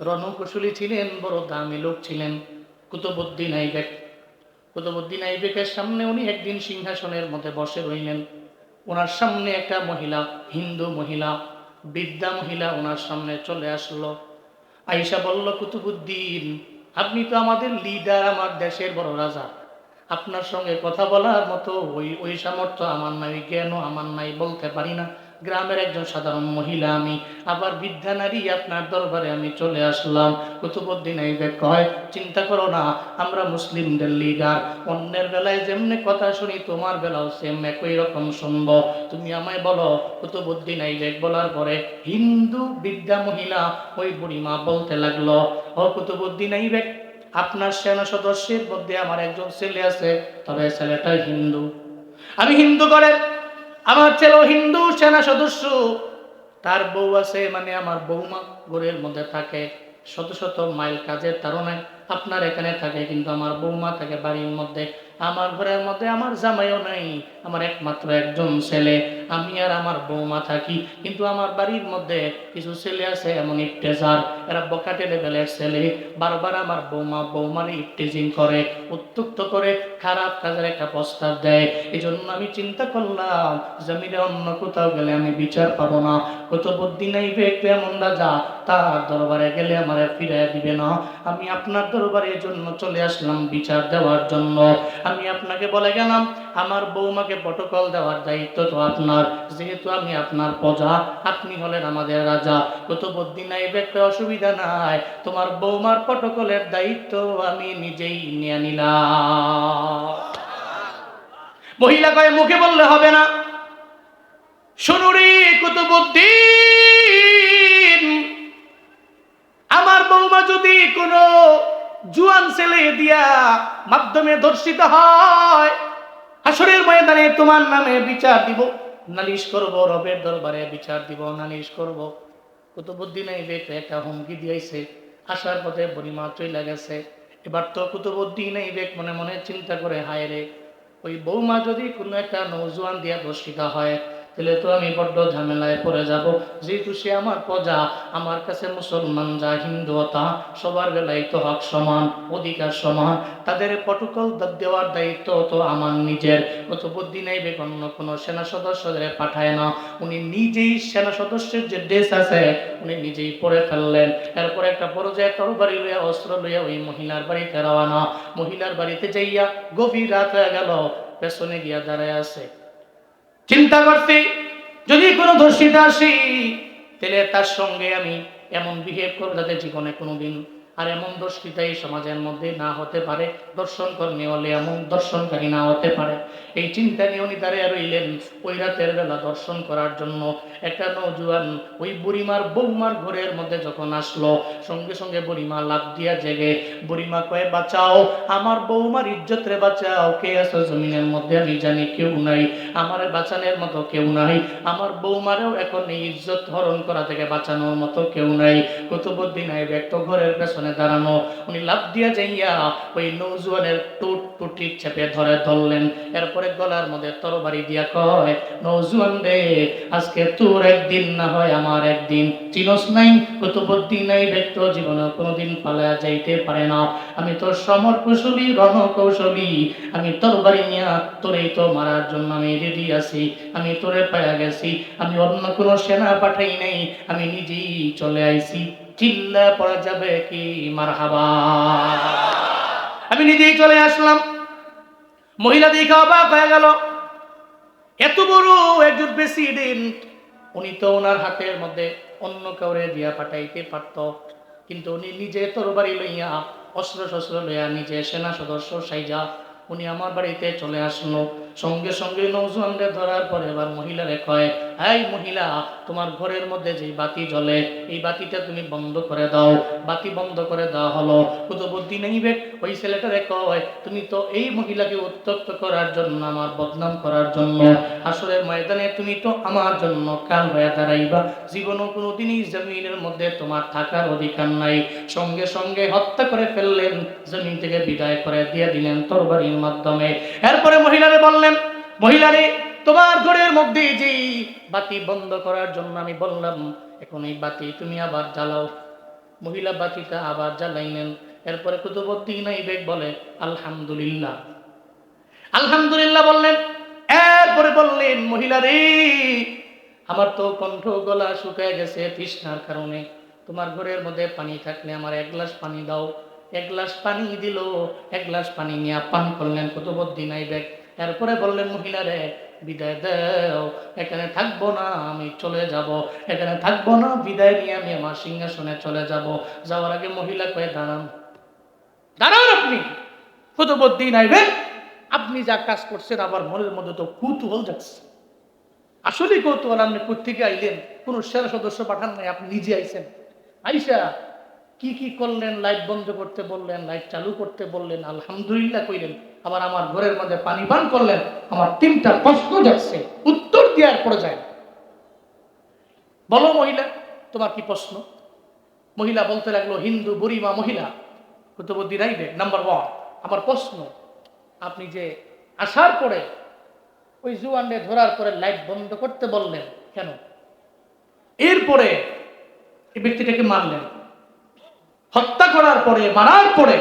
রণকৌশলী ছিলেন, বড় দামি লোক ছিলেন কুতুবউদ্দিন আইবেক। কুতুবউদ্দিন আইবেকের সামনে উনি একদিন সিংহাসনের মধ্যে বসে রইলেন। ওনার সামনে একটা মহিলা, হিন্দু মহিলা, বৃদ্ধা মহিলা ওনার সামনে চলে আসলো। আয়েশা বলল, কুতুবউদ্দিন, আপনি তো আমাদের লিডার, আমার দেশের বড় রাজা, আপনার সঙ্গে কথা বলার মতো ওই সামর্থ্য আমার নাই, জ্ঞানও আমার নাই, বলতে পারি না। গ্রামের একজন সাধারণ মহিলা আমি, আবার বৃদ্ধা নারী, আপনার দরবারে আমি চলে আসলাম। কুতুবউদ্দিন আইবেক কয়, চিন্তা করো না, আমরা মুসলিমদের লিডার, অন্যের বেলায় যেমনি কথা শুনি তোমার বেলাও সেম একই রকম শুনবো, তুমি আমায় বলো। কুতুবউদ্দিন আইবেক বলার পরে হিন্দু বৃদ্ধা মহিলা, ওই বুড়িমা বলতে লাগলো, ও কুতুবউদ্দিন আইবেক, আপনার সেনা সদস্যের মধ্যে আমার একজন ছেলে আছে, তবে ছেলেটা হিন্দু। আমি হিন্দু করে, আমার ছেলেও হিন্দু সেনা সদস্য, তার বউ আছে, মানে আমার বৌমা ঘরের মধ্যে থাকে, শত শত মাইল কাজের তাড়নায় আপনার এখানে থাকে, কিন্তু আমার বৌমা থাকে বাড়ির মধ্যে। আমার ঘরের মধ্যে আমার জামাইও নাই, আমার একমাত্র একজন ছেলে, আমি আর আমার বৌমা থাকি। কিন্তু আমার বাড়ির মধ্যে কিছু ছেলে আছে এমন ইফতেজার, এরা বকাটে লেভেলের ছেলে, বারবার আমার বৌমার ইফতেজিং করে, উত্তুক্ত করে, খারাপ কাজের একটা প্রস্তাব দেয়। এই জন্য আমি চিন্তা করলাম, জমিনে অন্য কোথাও গেলে আমি বিচার পাবো না। কুতুবউদ্দিন আইবেক এমন রাজা, তার দরবারে গেলে আমার ফিরিয়ে দিবে না। আমি আপনার দরবারের জন্য চলে আসলাম বিচার দেওয়ার জন্য। আমি আপনাকে বলে গেলাম, আমার বৌমাকে প্রটোকল দেওয়ার দায়িত্ব তো আপনার, যেহেতু আমি আপনার প্রজা, আপনি হলেন আমাদের রাজা। কুতুবউদ্দিন আইবেক, অসুবিধা নাই, তোমার বৌমার প্রটোকলের দায়িত্ব আমি নিজেই নিয়ে নিলাম। মহিলা কয়ে, মুখে বললে হবে না, শুনুরি কুতুবউদ্দিন, আমার বৌমা যদি কোনো জুয়ান ছেলে দিয়া মাধ্যমে ধর্ষিত হয়, হাসরের ময়দানে তোমার নামে বিচার দিব, নালিশ করব, রবের দরবারে বিচার দিব, নালিশ করব। কুতুবউদ্দিন আইবেক একটা হুমকি দিয়েছে। আসার পথে বুড়িমা চলে গেছে। এবার তো কুতুবউদ্দিন আইবেক মনে মনে চিন্তা করে, হায় রে, ওই বৌমা যদি কোনো একটা নৌজওয়ান দিয়া ধর্ষিত হয়, তাহলে তো আমি বড্ড ঝামেলায় পড়ে যাব। যেহেতু সে আমার প্রজা, আমার কাছে মুসলমান যা হিন্দু তা সবার বেলায় তো হক সমান, অধিকার সমান, তাদের প্রটোকল দেওয়ার দায়িত্ব তো আমার নিজের। কুতুবউদ্দিন আইবেক অন্য কোনো সেনা সদস্যদের পাঠায় না, উনি নিজেই সেনা সদস্যের যে ড্রেস আছে উনি নিজেই পরে ফেললেন। এরপর একটা পর্যায়ে তরবারি লইয়া, অস্ত্র লইয়া ওই মহিলার বাড়িতে রওনা। মহিলার বাড়িতে যাইয়া গভীর রাত হয়ে গেল, পেছনে গিয়া দাঁড়ায় আছে। চিন্তা করছি, যদি কোনো ধর্ষিতা আসি, তাহলে তার সঙ্গে আমি এমন বিহেভ করবো যাতে জীবনে কোনোদিন আর এমন দর্শিতা এই সমাজের মধ্যে না হতে পারে, দর্শন কর্মী হলে এমন দর্শনকারী না হতে পারে। এই চিন্তা নিয়ে উনি দাঁড়িয়ে রইলেন ওই রাতের বেলা দর্শন করার জন্য। একটা নৌজুয়ান ওই বুড়িমার বৌমার ঘরের মধ্যে যখন আসলো, সঙ্গে সঙ্গে বুড়িমা লাফ দিয়া জেগে। বুড়িমা কয়ে, বাঁচাও আমার বৌমার ইজ্জত রে, বাঁচাও, কে আছো জমিনের মধ্যে? আমি জানি কেউ নাই, আমার বাঁচানোর মতো কেউ নাই, আমার বৌমারেও এখন এই ইজ্জত হরণ করা থেকে বাঁচানোর মতো কেউ নাই। কুতুবউদ্দিন আইবেক তো ঘরের পেছনে দাঁড়ানো, উনি লাফ দিয়া যাইয়া ওই নৌজুয়ানের টুটি চেপে ধরলেন। এরপরে গলার মধ্যে তরবারি দিয়া কয়, নৌজুয়ান রে, আজকে তোর একদিন না হয় আমার একদিন। চিনস নাই কুতুবউদ্দিন আইবেক তো জীবনে কোনোদিন পালায়া যাইতে পারে না। আমি তোর সমর কুশলী, রণকৌশলী, আমি তরবারি নিয়া তোরেই তো মারার জন্য আমি রেডি আছি। আমি তোরে পায়া গেছি, আমি অন্য কোনো সেনা পাঠাই নাই, আমি নিজেই চলে আইছি। চিল্লা পড়া যাবে কি মারহাবা? আমি নিজেই চলে আসলাম। মহিলা দেখে অবাক হয়ে গেল, এত বড় একজন প্রেসিডেন্ট, উনি তো ওনার হাতের মধ্যে অন্য কাউরে দিয়া পাঠাইতে পারত, কিন্তু উনি নিজে তরবারি লইয়া, অস্ত্র শস্ত্র লইয়া, নিজে সেনা সদস্য সাইজা উনি আমার বাড়িতে চলে আসলো। সঙ্গে সঙ্গে নৌজওয়ানদের ধরার পরে এবার মহিলারে কয়, এই মহিলা, তোমার ঘরের মধ্যে যে বাতি জ্বলে এই বাতিটা তুমি বন্ধ করে দাও। বাতি বন্ধ করে দেওয়া হলো। কুতুবউদ্দিন আইবেক ওই ছেলেটারে কয়, তুমি তো এই মহিলাকে উত্ত্যক্ত করার জন্য, আমার বদনাম করার জন্য, আসরের ময়দানে তুমি তো আমার জন্য কাল হয়ে দাঁড়াইবা, জীবনও কোনোদিনই জমিনের মধ্যে তোমার থাকার অধিকার নাই। সঙ্গে সঙ্গে হত্যা করে ফেললেন, জমিন থেকে বিদায় করে দিয়ে দিলেন তরবারির মাধ্যমে। এরপরে মহিলারে বললেন, মহিলারে, তোমার ঘরের মধ্যে যে বাতি বন্ধ করার জন্য আমি বললাম, এখন এই বাতি তুমি আবার জ্বালাও। মহিলা বাতিটা আবার জ্বালাইলেন। এরপরে কুতুবউদ্দিন আইবেক বলে, আলহামদুলিল্লাহ, আলহামদুলিল্লাহ বললেন। এরপরে বললেন, মহিলা রে, আমার তো কণ্ঠ গলা শুকায় গেছে তৃষ্ণার কারণে, তোমার ঘরের মধ্যে পানি থাকলে আমার এক গ্লাস পানি দাও। এক গ্লাস পানি দিল, এক গ্লাস পানি নিয়ে পান করলেন কুতুবউদ্দিন আইবেক। এরপরে বললেন, মহিলা রে, বিদায় দাও, এখানে থাকবো না, আমি চলে যাব, এখানে থাকবো না, বিদায় নিয়ে আমি আমার সিংহাসনে চলে যাব। যাওয়ার আগে মহিলা কয়ে, দাঁড়ান, দাঁড়ান আপনি কুতুবউদ্দিন আইবেক, আপনি যা কাজ করছেন আমার মনের মধ্যে তো কৌতূহল যাচ্ছে। আসলে কৌতূহল, আপনি কোত্থেকে আইলেন? কোন সেনা সদস্য পাঠান নাই, আপনি নিজে আইছেন। আইসা কি কি করলেন? লাইট বন্ধ করতে বললেন, লাইট চালু করতে বললেন, আলহামদুলিল্লাহ কইলেন, আবার আমার ঘরের মধ্যে পানি পান করলেন। আমার তিনটা প্রশ্ন যাচ্ছে, উত্তর দেওয়ার পরে যায়। বলো মহিলা, তোমার কি প্রশ্ন? মহিলা বলতে লাগলো, হিন্দু বুড়িমা মহিলা, কুতুবউদ্দিন আইবেক, নাম্বার 1, আমার প্রশ্ন, আপনি যে আসার পরে ওই জুয়ানরে ধরার পরে লাইট বন্ধ করতে বললেন কেন? এরপরে এই ব্যক্তিটাকে মারলেন, হত্যা করার পরে, মারার পরে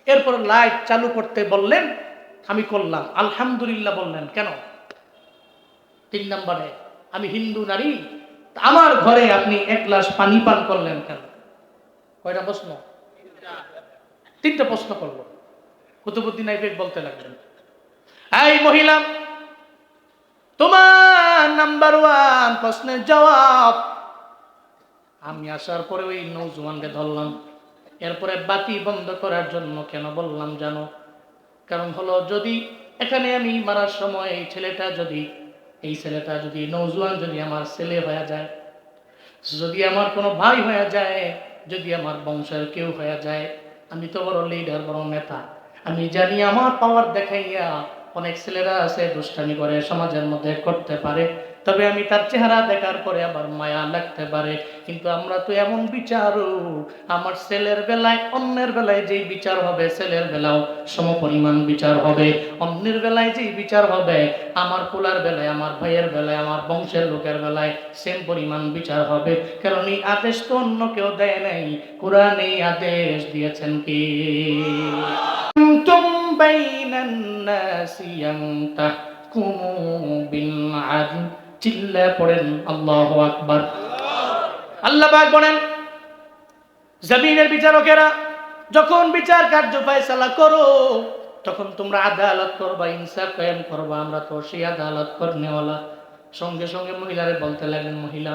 এরপরে লাইট চালু করতে বললেন, আমি করলাম, আলহামদুলিল্লাহ বললেন কেন? 3 নম্বরে, আমি হিন্দু নারী, আমার ঘরে আপনি এক গ্লাস পানি পান করলেন কেন? কয়টা প্রশ্ন? 3টা প্রশ্ন করলো। কুতুবউদ্দিন আইবেক বলতে লাগলেন, এই মহিলা, তোমার নাম্বার 1 প্রশ্নের জবাব, আমি আসার পরে ওই নৌজওয়ানকে ধরলাম। এরপরে বাতি বন্ধ করার জন্য কেন বললাম জানো? কারণ হলো, যদি এখানে আমি মারার সময় এই ছেলেটা যদি নৌজওয়ান যদি আমার ছেলে হয়ে যায়, যদি আমার কোনো ভাই হয়ে যায়, যদি আমার বংশের কেউ হয়ে যায়, আমি তো বড় লিডার, বড় নেতা, আমি জানি আমার পাওয়ার দেখাইয়া অনেক ছেলেরা আছে দুষ্টামি করে, সমাজের মধ্যে করতে পারে, তবে আমি তার চেহারা দেখার পরে আবার মায়া লাগতে পারে। কিন্তু আমরা তো এমন বিচারও, আমার ছেলের বেলায় অন্যের বেলায় যেই বিচার হবে, ছেলের বেলাও সমপরিমাণ বিচার হবে। অন্যের বেলায় যেই বিচার হবে, আমার পোলার বেলায়, আমার ভাইয়ের বেলায়, আমার বংশের লোকের বেলায় সেম পরিমাণ বিচার হবে। কারণ এই আদেশ তো অন্য কেউ দেয় নাই, কোরআন এই আদেশ দিয়েছেন কি? চিল্লা পড়েন আল্লাহু আকবার। আল্লাহ পাক বলেন, জমিনের বিচারকেরা যখন বিচার কার্য ফয়সালা করো, তখন তোমরা আদালত করবা, ইনসাফ কায়েম করবা, আমরা তো সেই আদালত করনেওয়ালা। সঙ্গে সঙ্গে মহিলারে বলতে লাগলেন, মহিলা,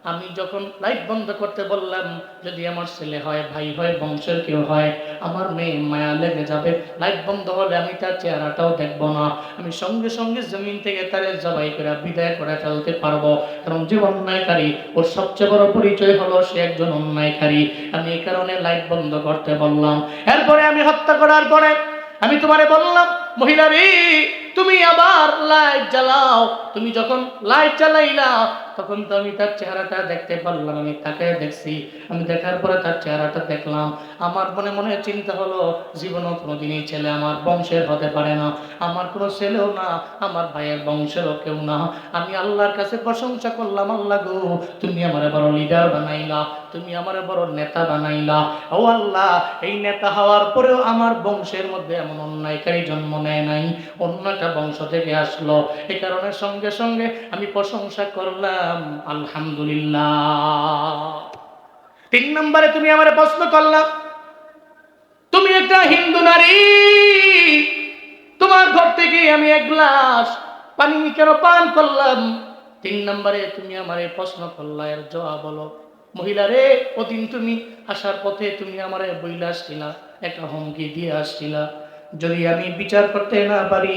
আমি যখন লাইট বন্ধ করতে বললাম, যদি আমার ছেলে হয়, ভাই হয়, বংশের কেউ হয়, আমার মেয়ে মায়া লেগে যাবে, লাইট বন্ধ হলে আমি তার চেহারাটাও দেখবো না, আমি সঙ্গে সঙ্গে জমিন থেকে তারে জবাই করে বিদায় করে ফেলতে পারবো। কারণ যে অন্যায়কারী, ওর সবচেয়ে বড় পরিচয় হলো সে একজন অন্যায়কারী। আমি এই কারণে লাইট বন্ধ করতে বললাম। এরপরে আমি হত্যা করার পরে আমি তোমারে বললাম, মহিলা রে, তুমি আবার লাইট জ্বালাও। তুমি যখন লাইট জ্বালাইলা তখন তো আমি তার চেহারাটা দেখতে পারলাম। আমি তাকে দেখছি, আমি দেখার পরে তার চেহারাটা দেখলাম। আমার মনে মনে চিন্তা হলো, জীবনও কোনোদিনই ছেলে আমার বংশের হতে পারে না, আমার কোনো ছেলেও না, আমার ভাইয়ের বংশেরও কেউ না। আমি আল্লাহর কাছে প্রশংসা করলাম, আল্লাহ গো, তুমি আমার বড় লিডার বানাইলা, তুমি আমার বড় নেতা বানাইলা। ও আল্লাহ, এই নেতা হওয়ার পরেও আমার বংশের মধ্যে এমন অন্যায়কারী জন্ম নেয় নাই, অন্য একটা বংশ থেকে আসলো। এই কারণে সঙ্গে সঙ্গে আমি প্রশংসা করলাম, আলহামদুলিল্লাহ। 3 নম্বরে তুমি আমার প্রশ্ন করলাম, তুমি একটা হিন্দু নারী, তোমার ঘর থেকে আমি 1 গ্লাস পানি কেন পান করলাম? 3 নম্বরে তুমি আমার প্রশ্ন করলা, এর জবাব বলো। মহিলা রে, ওদিন তুমি আসার পথে তুমি আমারে বইলা আসছিলা, একটা হুমকি দিয়ে আসছিলা, যদি আমি বিচার করতে না পারি,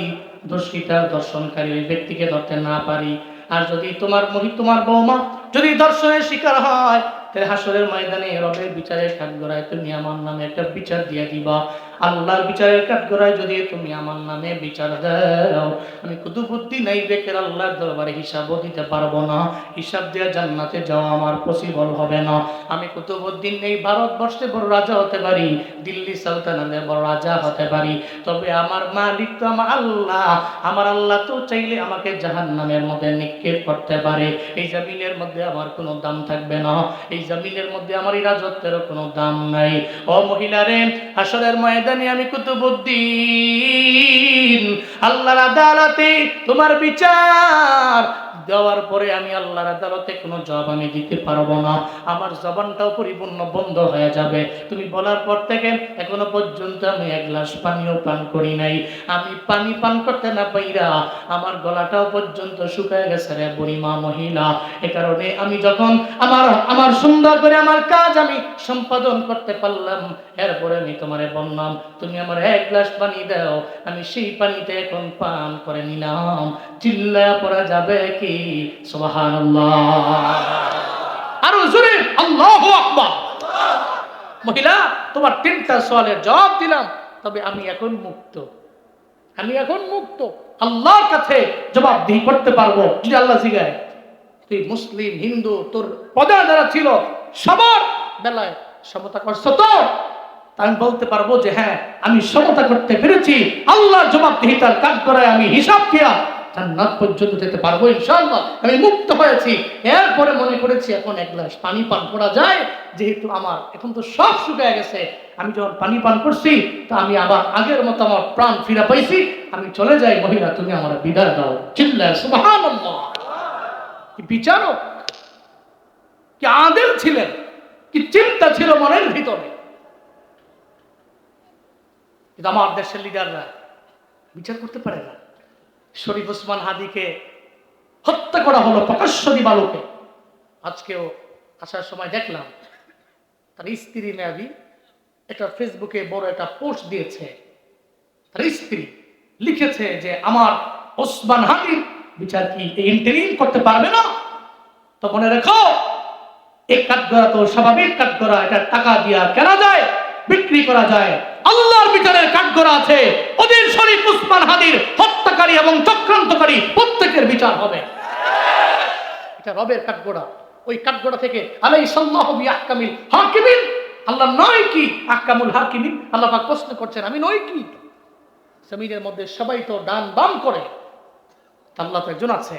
দোষীটা দর্শনকারী ওই ব্যক্তিকে ধরতে না পারি, আর যদি তোমার বৌমা যদি দর্শনের শিকার হয়, তাহলে হাসরের ময়দানে রবের বিচারের কাঠগড়ায় তুমি আমার নামে একটা বিচার দিয়ে দিবা। আল্লাহর বিচারের কাঠগড়ায় যদি তুমি আমার নামে বিচার দাও, আমি কুতুবুদ্দিন নাই বেকের আল্লাহর দরবারে হিসাবও দিতে পারবো না, হিসাব দিয়ে জান্নাতে যাওয়া আমার পসিবল হবে না। আমি কুতুবুদ্দিন নেই ভারতবর্ষে বড় রাজা হতে পারি, দিল্লি সালতানাতে বড় রাজা হতে পারি, তবে আমার মালিক তো আমার আল্লাহ। আমার আল্লাহ তো চাইলে আমাকে জাহান্নামের মধ্যে নিক্ষেপ করতে পারে। এই জমিনের মধ্যে আমার কোনো দাম থাকবে না, এই জমিনের মধ্যে আমার এই রাজত্বেরও কোনো দাম নাই। ও মহিলারে, হাসরের ময়দানে আমি কুতুবুদ্দিন আল্লাহর আদালতে তোমার বিচার দেওয়ার পরে আমি আল্লাহর আদালতে কোনো জবাব আমি দিতে পারবো না, আমার জবানটাও পরিপূর্ণ বন্ধ হয়ে যাবে। তুমি বলার পর থেকে এখনো পর্যন্ত আমি 1 গ্লাস পানিও পান করি নাই। আমি পানি পান করতে না পাইরা আমার গলাটাও পর্যন্ত শুকায় গেছে রে বুড়িমা মহিলা। এ কারণে আমি যখন আমার সুন্দর করে আমার কাজ আমি সম্পাদন করতে পারলাম, এরপরে আমি তোমারে বললাম, তুমি আমার 1 গ্লাস পানি দাও, আমি সেই পানিতে এখন পান করে নিলাম। চিল্লায়া পড়া যাবে কি? সুবহানাল্লাহ। আরো জোরে আল্লাহু আকবার। মহিলা, তোমার 3টা সওয়ালের জবাব দিলাম, তবে আমি এখন মুক্ত, আমি এখন মুক্ত। আল্লাহর কাছে জবাবদিহি করতে পারবো। যদি আল্লাহ জিগায়, তুই মুসলিম হিন্দু তোর পদা যারা ছিল সবার বেলায় সমতা করছো তো, আমি বলতে পারবো যে হ্যাঁ, আমি সমতা করতে পেরেছি। আল্লাহর জবাবদিহিতার কাজ করায় আমি হিসাব দিয়া জান্নাত পর্যন্ত যেতে পারবো ইনশাআল্লাহ। আমি মুক্ত হয়েছি। এরপরে মনে করেছি এখন 1 গ্লাস পানি পান করা যায়, যেহেতু আমার এখন তো সব শুকিয়ে গেছে, আমি যখন পানি পান করছি তা আমি আবার আগের মতো আমার প্রাণ ফিরে পাইছি, আমি চলে যাই। মহিলা, তুমি আমার বিদায় দাও। চিল্লায় সুবহানাল্লাহ। কি বিচারক, কি আদেল ছিলেন, কি চিন্তা ছিল মনের ভিতরে। কিন্তু আমার দেশের লিডাররা বিচার করতে পারে না। শরীফ ওসমান হাদিকে হত্যা করা হলো প্রকাশ্য দিবালোকে। আজকেও আসার সময় দেখলাম তার স্ত্রী মেয়াবি একটা ফেসবুকে বড় একটা পোস্ট দিয়েছে। তার স্ত্রী লিখেছে যে আমার ওসমান হাদির বিচার কি ইন্টারিম করতে পারবে না? তো মনে রেখো, এই কাঠগড়া তো স্বাভাবিক কাঠগড়া, এটা টাকা দিয়া কেনা যায়, বিক্রি করা যায়। আল্লাহর বিচারের কাঠগড়া আছে, ওদের শরীফ ওসমান হাদির হত্যাকারী এবং চক্রান্তকারী প্রত্যেকের বিচার হবে। এটা রবের কাঠগড়া। ওই কাঠগড়া থেকে আলাইসাল্লাহু বিআহকামিল হাকিমিন, আল্লাহ নয় কি আহকামুল হাকিমিন? আল্লাহ পাক প্রশ্ন করছেন, আমি নই কি? জমিনের মধ্যে সবাই তো ডান বাম করে, আল্লাহ তো একজন আছে,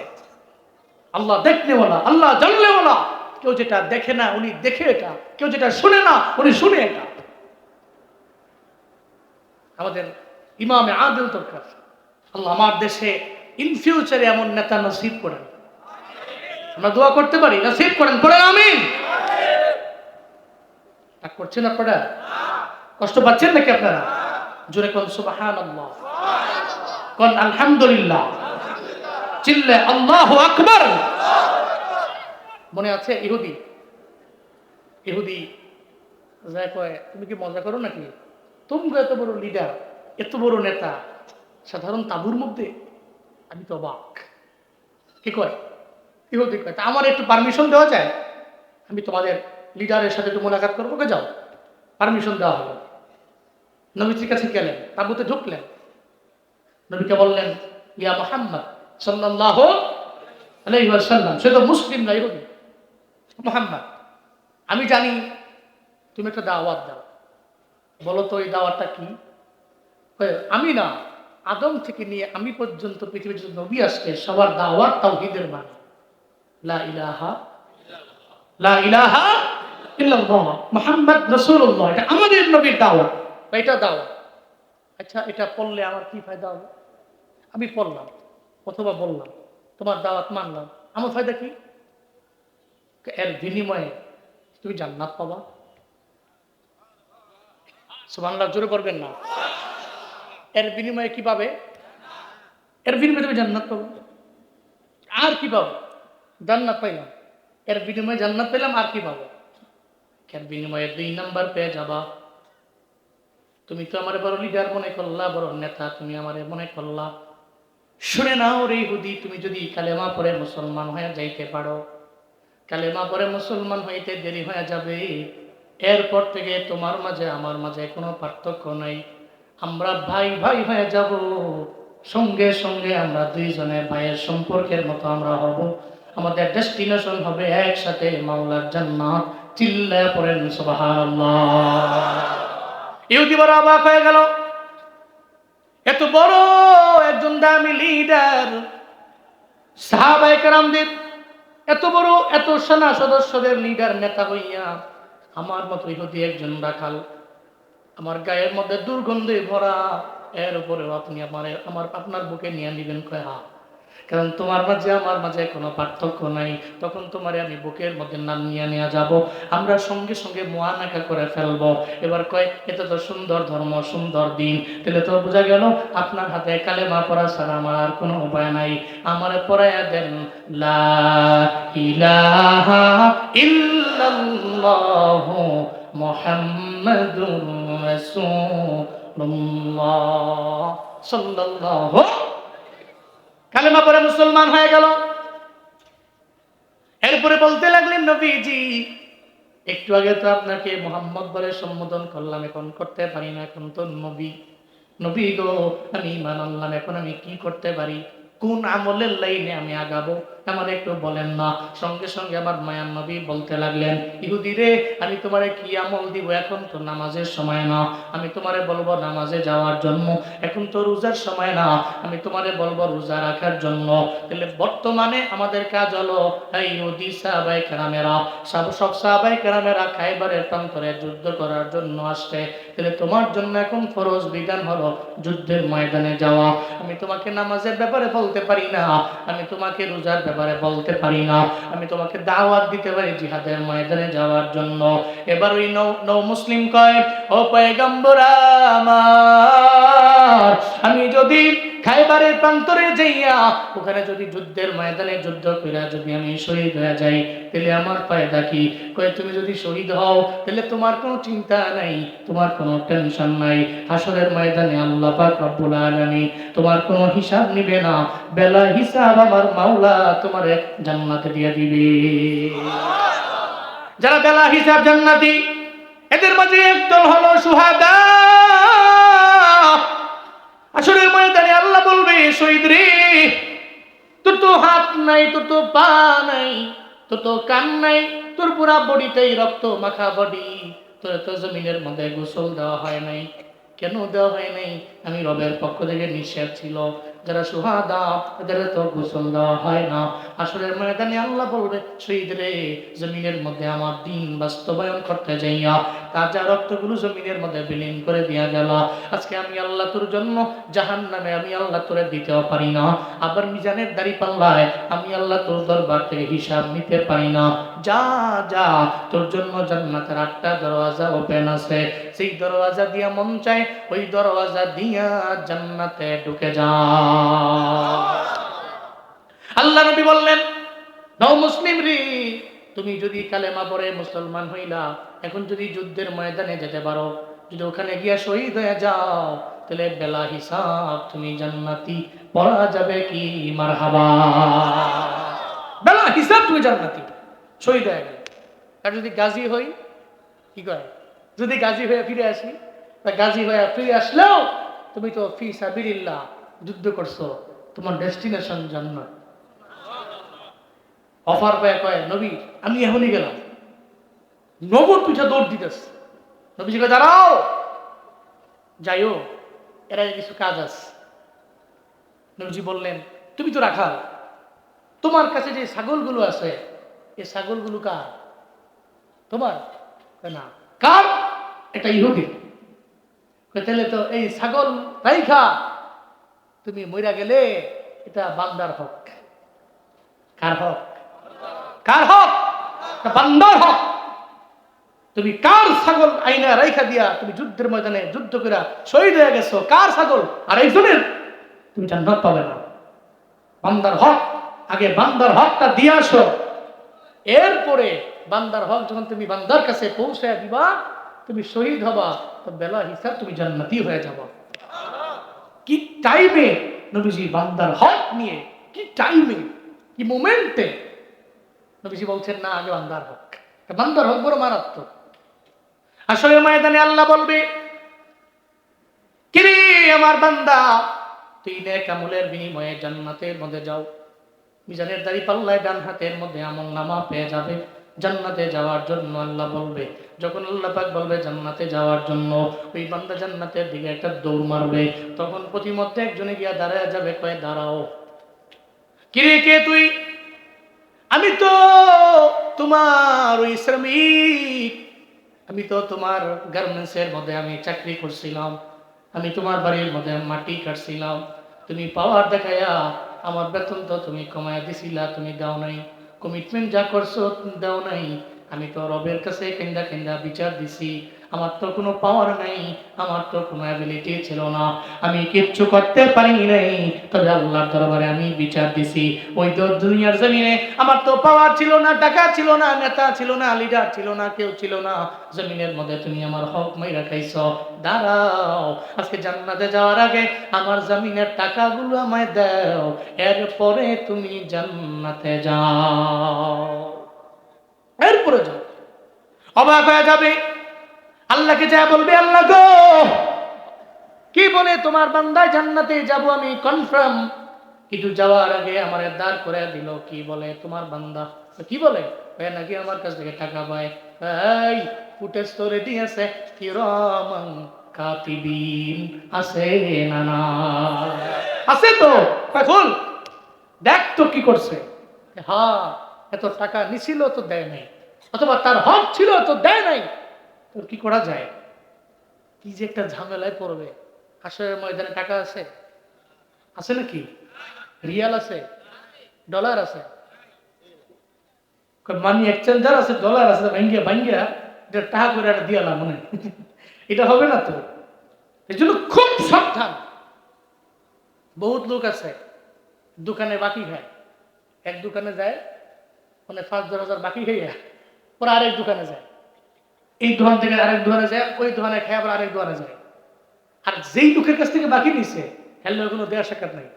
আল্লাহ দেখনেওয়ালা, আল্লাহ জানলেওয়ালা। কেউ যেটা দেখে না উনি দেখে এটা, কেউ যেটা শুনে না উনি শুনে এটা। আমাদের ইমামে আদিল দরকার। আল্লাহ আমার দেশে ইন ফিউচারে এমন নেতা নসিব করেন। আমরা দোয়া করতে পারি, নসিব করেন, পড়েন আমিন। তা করছেন আপনারা? কষ্ট পাচ্ছেন নাকি আপনারা? জোরে কোন সুবহানাল্লাহ, কোন আলহামদুলিল্লাহ, চিল্লে আল্লাহু আকবার। মনে আছে? ইহুদি ইহুদি যা কয়, তুমি কি মজা করো নাকি? তুমি এত বড় লিডার, এত বড় নেতা, সাধারণ তাবুর মধ্যে? আমি তো অবাক। কি কয়? ইহুদি কয়, তা আমার একটু পারমিশন দেওয়া যায়? আমি তোমাদের লিডারের সাথে একটু মোলাকাত করবো, ওকে যাও। পারমিশন দেওয়া হলো। নবীজির কাছে গেলেন, তাঁবুতে ঢুকলেন। নবীকে বললেন, ইয়া মুহাম্মদ সাল্লাল্লাহু আলাইহি ওয়াসাল্লাম, সে তো মুসলিম না, ইহুদি। মুহাম্মদ, আমি জানি তুমি একটা দাওয়াত দাও, বলো তো এই দাওয়াতটা কি? আমি না, আদম থেকে নিয়ে আমি পর্যন্ত পৃথিবীর যে নবী আসছে সবার দাওয়াত তাওহীদের মানে লা ইলাহা লা ইলাহা ইল্লাল্লাহ মুহাম্মদ রাসূলুল্লাহ। এটা আমাদের নবীর দাওয়াত, এটা দাওয়াত। আচ্ছা, এটা পড়লে আমার কি ফায়দা হবে? আমি পড়লাম অথবা বললাম, তোমার দাওয়াত মানলাম, আমার ফায়দা কি? এর বিনিময়ে তুমি জান্নাত পাবা। সুবহানাল্লাহ, জোরে পড়বেন না। এর বিনিময়ে কি পাবে? এর বিনিময়ে তুমি জান্নাত পাবে। আর কি পাবো? জান্নাত পাইলাম, এর বিনিময়ে জান্নাত পেলাম, আর কি পাবো? এর বিনিময়ে 2 নাম্বার পেয়ে যাবা। তুমি তো আমার বড় লিডার মনে করলা, বড় নেতা তুমি আমারে মনে করলা। শুনে নাও রে ইহুদি, তুমি যদি কালেমা পড়ে মুসলমান হয়ে যাইতে পারো, কালেমা পড়ে মুসলমান হইতে দেরি হয়ে যাবে, এরপর থেকে তোমার মাঝে আমার মাঝে কোনো পার্থক্য নাই। আমরা ভাই ভাই হয়ে যাব, সঙ্গে সঙ্গে আমরা দুইজনে ভাইয়ের সম্পর্কের মতো আমরা হব। আমাদের ডেস্টিনেশন হবে একসাথে মাওলার জান্নাত। চিল্লায়া পড়েন সুবহানাল্লাহ। ইহুদি বড় অবাক হয়ে গেল, এত বড় একজন দামি লিডার, সাহাবায়ে কেরামদের এত বড়, এত সেনা সদস্যদের লিডার, নেতা হইয়া আমার মতো ইহুদি একজন রাখাল, আমার গায়ের মধ্যে দুর্গন্ধে ভরা, এর উপরেও আপনি আপনার বুকে নিয়ে নিবেন? কয় হা, কারণ তোমার মাঝে আমার মাঝে কোনো পার্থক্য নাই। তখন তোমারে আমি বুকের মধ্যে নাম নিয়ে নিয়ে যাব, আমরা সঙ্গে সঙ্গে মুআনাকা করে ফেলবো। এবার কয়, এটা তো সুন্দর ধর্ম, সুন্দর দিন, তাহলে তো বোঝা গেল আপনার হাতে কালেমা পড়া ছাড়া আমার আর কোনো উপায় নাই। আমারে পড়াইয়া দেন লা ইলাহা ইল্লাল্লাহু মুহাম্মাদুর রাসূলুল্লাহ সাল্লাল্লাহু। কালেমা পড়ে মুসলমান হয়ে গেল। এরপরে বলতে লাগলেন, নবীজি একটু আগে তো আপনাকে মুহাম্মদ বলে সম্বোধন করলাম, এখন করতে পারি না, এখন তো নবী। নবী গো, আমি ঈমান আনলাম, এখন আমি কি করতে পারি? কোন আমলের লাইনে আমি আগাবো আমার একটু বলেন না। সঙ্গে সঙ্গে আমার মায়ার নবী বলতে লাগলেন, ইহুদি রে, আমি তোমারে কি আমল দিব? এখন তো নামাজের সময় না, আমি তোমারে বলবো নামাজে যাওয়ার জন্য। এখন তো রোজার সময় না, আমি তোমারে বলবো রোজা রাখার জন্য। তাহলে বর্তমানে আমাদের কাজ হলো, এই ইহুদি সাহাবায়ে কেরামেরা, সব সাহাবায়ে কেরামেরা খায়বারের প্রান্তরে যুদ্ধ করার জন্য আসছে। তাহলে তোমার জন্য এখন ফরজ বিধান হলো যুদ্ধের ময়দানে যাওয়া। আমি তোমাকে নামাজের ব্যাপারে বলতে পারি না, আমি তোমাকে রোজার ব্যাপারে বলতে পারি না, আমি তোমাকে দাওয়াত দিতে পারি জিহাদের ময়দানে যাওয়ার জন্য। এবার ওই নৌ মুসলিম কয়, ও পয়গম্বর আমার, আমি যদি খায়বারের প্রান্তরে যাইয়া ওখানে যদি যুদ্ধের ময়দানে যুদ্ধ কইরা যদি আমি শহীদ হয়ে যাই, তাহলে আমার ফায়দা কি? কয়, তুমি যদি শহীদ হও তাহলে তোমার কোনো চিন্তা নাই, তোমার কোনো টেনশন নাই। হাসরের ময়দানে আল্লাহ পাক রব্বুল আলামিন তোমার কোনো হিসাব নিবে না, বেলা হিসাব আমার মাওলা তোমারে জান্নাতে দিয়ে দিবে। যারা বেলা হিসাব জান্নাতি, এদের মাঝে একদল হলো শুহাদা। হাসরের ময়দানে আল্লাহ বলবে, শহীদ রে, তোর তো হাত নাই, তোর তো পা নাই, তোর তো কান নাই, তোর পুরা বডিটাই রক্ত মাখা বডি, তোর তো জমিনের মধ্যে গোসল দেওয়া হয় নাই। কেন দেওয়া হয় নাই? আমি রবের পক্ষ থেকে নিষেধ ছিল, যারা শুহাদা এদের তো গোসল দেওয়া হয় না। আসরের ময়দানে আল্লাহ বলবে, শহীদ রে, জমিনের মধ্যে আমার দিন বাস্তবায়ন করতে যাইয়া তাজা রক্তগুলো জমিনের মধ্যে বিলীন করে দিয়া গেল। আজকে আমি আল্লাহ তোর জন্য জাহান্নামে আমি আল্লাহ তোরে দিতেও পারি না, আবার মিজানের দাড়ি পাল্লায় আমি আল্লাহ তোর দরবার থেকে হিসাব নিতে পারি না। যা যা, তোর জন্য জান্নাতের 8টা দরওয়াজা ওপেন আছে, সেই দরওয়াজা দিয়া মন চায় ওই দরওয়াজা দিয়া জান্নাতে ঢুকে যা। আল্লাহ নবী বললেন, নও মুসলিম রে, তুমি যদি কালেমা পড়ে মুসলমান হইলা, এখন যদি যুদ্ধের ময়দানে যেতে পারো, যদি ওখানে গিয়া শহীদ হয়ে যাও, তাহলে বেলা হিসাব তুমি জান্নাতি। পড়া যাবে কি মারহাবা? বেলা হিসাব তুমি জান্নাতি, শহীদ হয়ে গেলে। আর যদি গাজী হই, কি কয়, যদি গাজী হয়ে ফিরে আসি, তা গাজী হয়ে ফিরে আসলেও তুমি তো ফি সাবিলিল্লাহ যুদ্ধ করছো, তোমার ডেস্টিনেশন জান্নাত। অফার পায় কয় নবী আমি এখনই গেলাম, নগদ পিঠা দৌড় দিতেছে। নবীজি কয় দাঁড়াও, যাইও, এর আগে কিছু কাজ আছে। নবীজি বললেন তুমি তো রাখাল, তোমার কাছে যে ছাগলগুলো আছে, এই ছাগলগুলো কার? তোমার? না। কার? এটা ইহুদি। তাহলে তো এই ছাগল রাইখা তুমি মইরা গেলে এটা বান্দার হক। কার হক? কার হক? বান্দার হক। তুমি কার ছাগল আইনা রাইখা দিয়া তুমি যুদ্ধের ময়দানে যুদ্ধ করে শহীদ হয়ে গেছো, কার ছাগল? আর একজনের তুমি জান্নাত পাবে না। বান্দার হক, আগে বান্দার হকটা দিয়ে আসো, এরপরে বান্দার হক যখন তুমি বান্দার কাছে পৌঁছায় দিবা, তুমি শহীদ হবা, তো বেলা হিসাব তুমি জান্নাতি হয়ে যাবা। কি টাইমে নবীজি বান্দার হক নিয়ে, কি টাইমে, কি মোমেন্টে নবীজি বলছেন না আগে বান্দার হক। বান্দার হক বড় মারাত্মক। আসলে ময়দানে আল্লাহ বলবে কিরে আমার বান্দা, তুই নেক আমলের বিনিময়ে জান্নাতের মধ্যে যাও। মিজানের দাড়ি পাল্লায় ডান হাতের মধ্যে আমল নামা পেয়ে যাবে জান্নাতে যাওয়ার জন্য। আল্লাহ বলবে, যখন আল্লাহ পাক বলবে জান্নাতে যাওয়ার জন্য, ওই বান্দা জান্নাতের দিকে একটা দৌড় মারবে। তখন প্রতিমধ্যে একজনে গিয়া দাঁড়ায় যাবে, কয় দাঁড়াও। কিরে কে তুই? আমি তো তোমার ওই শ্রমিক, আমি তো তোমার গার্মেন্টসের মধ্যে আমি চাকরি করছিলাম, আমি তোমার বাড়ির মধ্যে মাটি কাটছিলাম, তুমি পাওয়ার দেখাইয়া আমার বেতন তো তুমি কমায়া দিছিলা, তুমি দাও নাই। কমিটমেন্ট যা করছো দাও নাই। আমি তো রবের কাছে কেন্দা কেন্দা বিচার দিছি, আমার তো কোনো পাওয়ার নাই, আমার তো কোনো অ্যাবিলিটি ছিল না, আমি কিচ্ছু করতে পারি নাই। তবে আল্লাহর দরবারে আমি বিচার দিছি, ওই তো দুনিয়ার জমিনে আমার তো পাওয়ার ছিল না, টাকা ছিল না, নেতা ছিল না, লিডার ছিল না, কেউ ছিল না। জমিনের মধ্যে তুমি আমার হক মাইরা খাইছো। দাঁড়াও, আজকে জান্নাতে যাওয়ার আগে আমার জমিনের টাকাগুলো আমায় দাও, এরপরে তুমি জান্নাতে যাও। এরপরে যাও। অবাক হয়ে যাবে, আল্লাহকে যা বলবে, আল্লাহ গো কি বলে তোমার বান্দায় জান্নাতে যাব আমি কনফার্ম, কিন্তু যাওয়ার আগে আমার দাঁড় করে দিল, কি বলে তোমার বান্দা? কি বলে? নাকি আমার কাছ থেকে টাকা পায়। এই ফুটেজ তো রেডি আছে, কিরামান কাতিবিন আছে না? না আছে তো, এখন দেখ তো কি করছে। হ্যাঁ, এত টাকা নিছিল তো দেয় নাই, অথবা তার হক ছিল তো দেয় নাই, তোর কি করা যায়? কি যে একটা ঝামেলায় পড়বে। হাসরের ময়দানে টাকা আছে? আছে নাকি? রিয়াল আছে? ডলার আছে? মানি এক্সচেঞ্জার আছে, ডলার আছে, ভাঙ্গিয়া ভাঙ্গিয়া এটা টাকা করে একটা দিয়ালাম মনে এটা হবে না তো। এই জন্য খুব সাবধান। বহুত লোক আছে দোকানে বাকি খায়, এক দোকানে যায় মানে 5-10 হাজার বাকি খাইয়া পরে আরেক দোকানে যায়, এই দোকান থেকে আরেক দোকানে যায়, ওই দোকানে খায় আবার আরেক দোকানে যায়। আর যেই লোকের কাছ থেকে বাকি নিছে হেললে কোনো দেওয়ার সাক্ষাৎ নাই।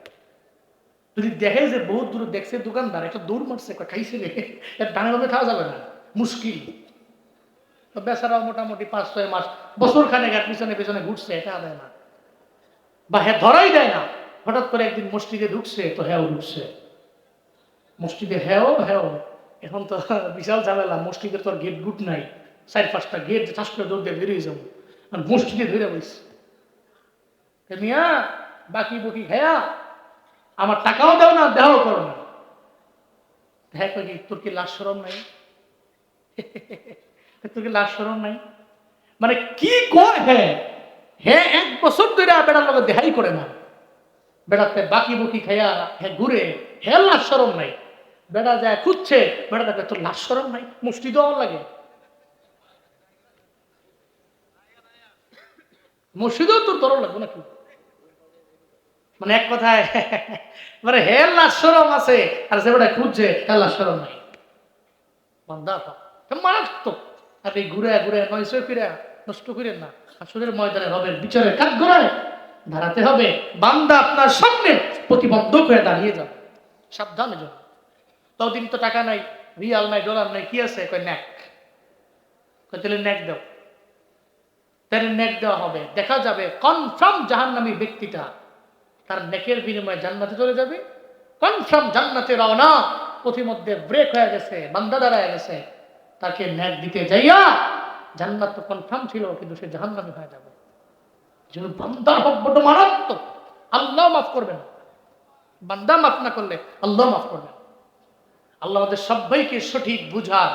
যদি দেখে যে বহুত দূরে দেখছে দোকানদার একটা দৌড় মারছে, খাইছে রে, এর ডানে ভাবে খাওয়া যাবে না, মুশকিল। বেচারাও মোটামুটি 5-6 মাস বছর খানেক আর পিছনে পিছনে ঘুরছে, এটা দেয় না বা হ্যাঁ ধরাই দেয় না। হঠাৎ করে একদিন মসজিদে ঢুকছে, তো হ্যাঁ ঢুকছে মসজিদে, হ্যাঁ এখন তো বিশাল ঝামেলা, মসজিদের তো গেট গুট নাই, 4-5টা গেট চাষ করে দৌড় দিয়ে বেরিয়ে যাবো, আর মসজিদে ধরে বসছে। মিয়া বাকি বুকি হ্যাঁ আমার টাকাও দাও না, দেহ করো না। হ্যাঁ কি তোর কি লাশ শরম নাই? তোর কি লাশ শরম নাই? মানে কি কয়? হ্যাঁ হ্যাঁ 1 বছর ধরে বেড়ার লোক দেখাই করে না, বেড়াতে বাকি বুকি খাইয়া হ্যাঁ ঘুরে, হ্যাঁ লাশ শরম নাই। বেড়া যায় খুঁজছে, বেড়া দেখে তোর লাশ শরম নাই, মুষ্টি দেওয়ার লাগে। মসজিদেও তোর দরদ লাগবে নাকি? মানে এক কথায় মানে হেল লাশ শরম আছে, আর যে বেটা খুঁজছে হেল লাশ শরম নাই। বান্দার হক মারাত্মক। আপনি ঘুরে ঘুরে নয়শো ফিরে নষ্ট করেন না। আসরের ময়দানে রবের বিচারের কাঠ গড়ায় দাঁড়াতে হবে। বান্দা আপনার সামনে প্রতিবন্ধক হয়ে দাঁড়িয়ে যাবে, সাবধানে যাবে। ততদিন তো টাকা নাই, রিয়াল নাই, ডলার নাই, কি আছে? কয় ন্যাক। কয় তাহলে ন্যাক দাও। তাহলে ন্যাক দেওয়া হবে, দেখা যাবে কনফার্ম জাহান্নামী ব্যক্তিটা তার নেকের বিনিময়ে জান্নাতে চলে যাবে। কনফার্ম জান্নাতে রওনা, পথিমধ্যে ব্রেক হয়ে গেছে, বান্দা দাঁড়ায় গেছে, তাকে ন্যাক দিতে যাইয়া জান্নাত তো কনফার্ম ছিল, কিন্তু সে জাহান্নামী হয়ে যাবে। যেন বান্দার হক বড় মারাত্মক, আল্লাহ মাফ করবেন। বান্দা মাফ না করলে আল্লাহ মাফ করবেন। আল্লাহ আমাদের সবাইকে সঠিক বুঝার,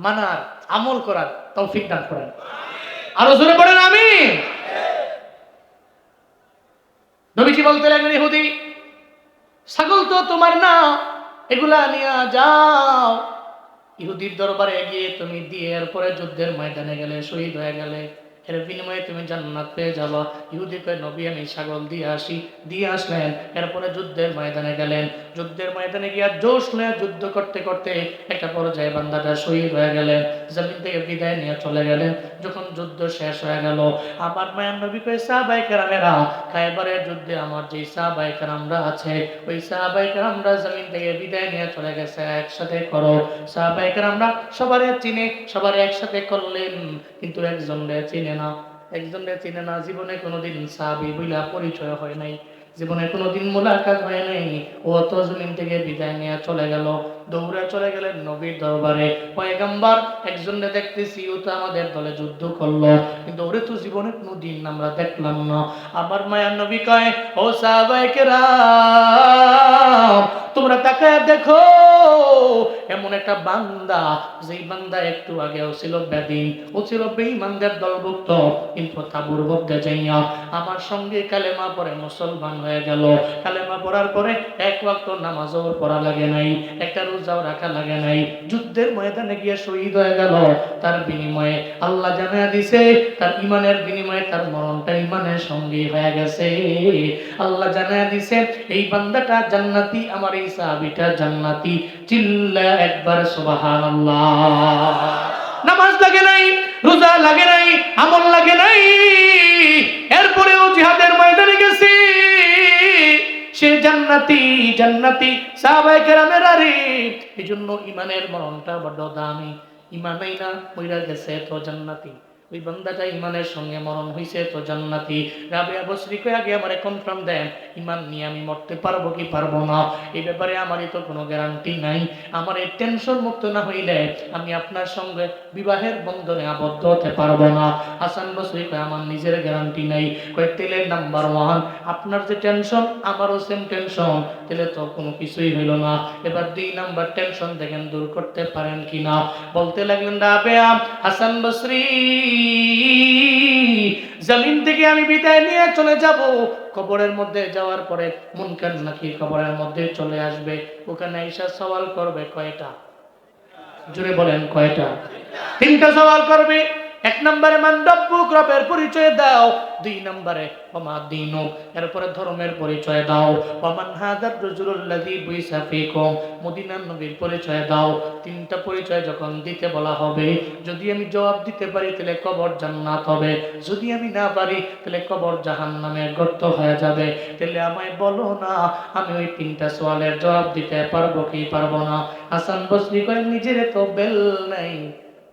মানার, আমল করার তৌফিক দান করেন। আরো জোরে পড়েন আমিন। নবীজি বলতে লাগলেন, ইহুদি ছাগল তো তোমার না, এগুলা নিয়ে যাও ইহুদির দরবারে গিয়ে তুমি দিয়ে, এরপরে যুদ্ধের ময়দানে গেলে, শহীদ হয়ে গেলে, এর বিনিময়ে তুমি জান্নাত পেয়ে যাবা। ইহুদি কয়, নবী আমি ছাগল দিয়ে আসি। দিয়ে আসলেন, এরপরে যুদ্ধের ময়দানে গেলেন। যুদ্ধের ময়দানে গিয়া জোশ নিয়ে যুদ্ধ করতে করতে একটা পর্যায়ে বান্দাটা শহীদ হয়ে গেলেন, জমিন থেকে বিদায় নিয়ে চলে গেলেন। যখন যুদ্ধ শেষ হয়ে গেল, আবার মায়ান নবী কয়, সাহাবায়ে কেরামেরা, খায়বারের যুদ্ধে আমার যে সাহাবায়ে কেরামরা আছে, ওই সাহাবায়ে কেরামরা জমিন থেকে বিদায় নিয়ে চলে গেছে, একসাথে করো। সাহাবায়ে কেরামরা সবারে চিনে, সবারে একসাথে করলেন, কিন্তু একজনরে চিনে না। একজনরে চিনে না, জীবনে কোনোদিন সাহাবী বইলা পরিচয় হয় নাই, জীবনে কোনোদিন মোলাকাত হয় নাই। ও তো জমিন থেকে বিদায় নিয়ে চলে গেল, দৌড়ে চলে গেলেন নবীর দরবারে। পয়গম্বর, একজনরে দেখতেছি, ও তো আমাদের দলে যুদ্ধ করলো, কিন্তু ওরে তো জীবনে কোনোদিন আমরা দেখলাম না। আবার মায়ার নবী কয়, ও সাহাবায়ে কেরাম, তোমরা তাকায় দেখো, এমন একটা বান্দা, যেই বান্দা একটু আগেও ছিল বেদীন, ও ছিল বেঈমানদের দলভুক্ত, কিন্তু তাবুর মধ্যে যাইয়া আমার সঙ্গে কালেমা পড়ে মুসলমান হয়ে গেল। কালেমা পড়ার পরে এক ওয়াক্ত নামাজও পড়া লাগে নাই, একটা রোজাও রাখা লাগে নাই, যুদ্ধের ময়দানে গিয়ে শহীদ হয়ে গেল। তার বিনিময়ে আল্লাহ জানায়া দিছে, তার ইমানের বিনিময়ে তার মরণটা ইমানের সঙ্গে হয়ে গেছে। আল্লাহ জানায়া দিছে, এই বান্দাটা জান্নাতি, আমার এই সাহাবীটা জান্নাতি। চিল্লা একবার সুবহানাল্লাহ। নামাজ লাগে নাই, রোজা লাগে নাই, আমল লাগে নাই, এরপরেও জিহাদের ময়দানে গেছে, সে জান্নাতি। জান্নাতি সাহাবায়ে কেরামের আরিফ। এজন্য ইমানের মরণটা বড় দামি। ইমানই না মইরা গেছে তো জান্নাতি, ওই বান্দাটা ইমানের সঙ্গে মরণ হইছে তো জান্নাতি। রাবিয়া বসরি কই, আগে আমারে কনফার্ম দেন, ইমান নিয়ে আমি মরতে পারবো কি পারবো না, এই ব্যাপারে আমারই তো কোনো গ্যারান্টি নাই। আমার এই টেনশন মুক্ত না হইলে আমি আপনার সঙ্গে বিবাহের বন্ধনে আবদ্ধ হতে পারবো না। হাসান বসরি কই, আমার নিজের গ্যারান্টি নাই। কই, তেলে নাম্বার 1, আপনার যে টেনশন আমারও সেম টেনশন, তাহলে তো কোনো কিছুই হইল না। এবার 2 নাম্বার টেনশন দেখেন দূর করতে পারেন কিনা। বলতে লাগলেন, রাবিয়া, হাসান বসরি, জমিন থেকে আমি বিদায় নিয়ে চলে যাব, কবরের মধ্যে যাওয়ার পরে মুনকার নাকির কবরের মধ্যে চলে আসবে, ওখানে এসে সওয়াল করবে কয়টা? জোরে বলেন কয়টা? 3টা সওয়াল করবে। 1 নম্বরে মান রব্বুক, রবের পরিচয় দাও। 2 নম্বরে ওমা দীনুক, এরপরে ধর্মের পরিচয় দাও। ওমান হাদার রাজুলুল্লাযী বুইসা ফীকুম, মদিনার নবীর পরিচয় দাও। 3টা পরিচয় যখন দিতে বলা হবে, যদি আমি জবাব দিতে পারি তাহলে কবর জান্নাত হবে, যদি আমি না পারি তাহলে কবর জাহান্নামের গর্ত হয়ে যাবে। তাহলে আমায় বলো না, আমি ওই 3টা সওয়ালের জবাব দিতে পারবো কি পারবো না? হাসান বসরি কয়, নিজের তো বেল নাই,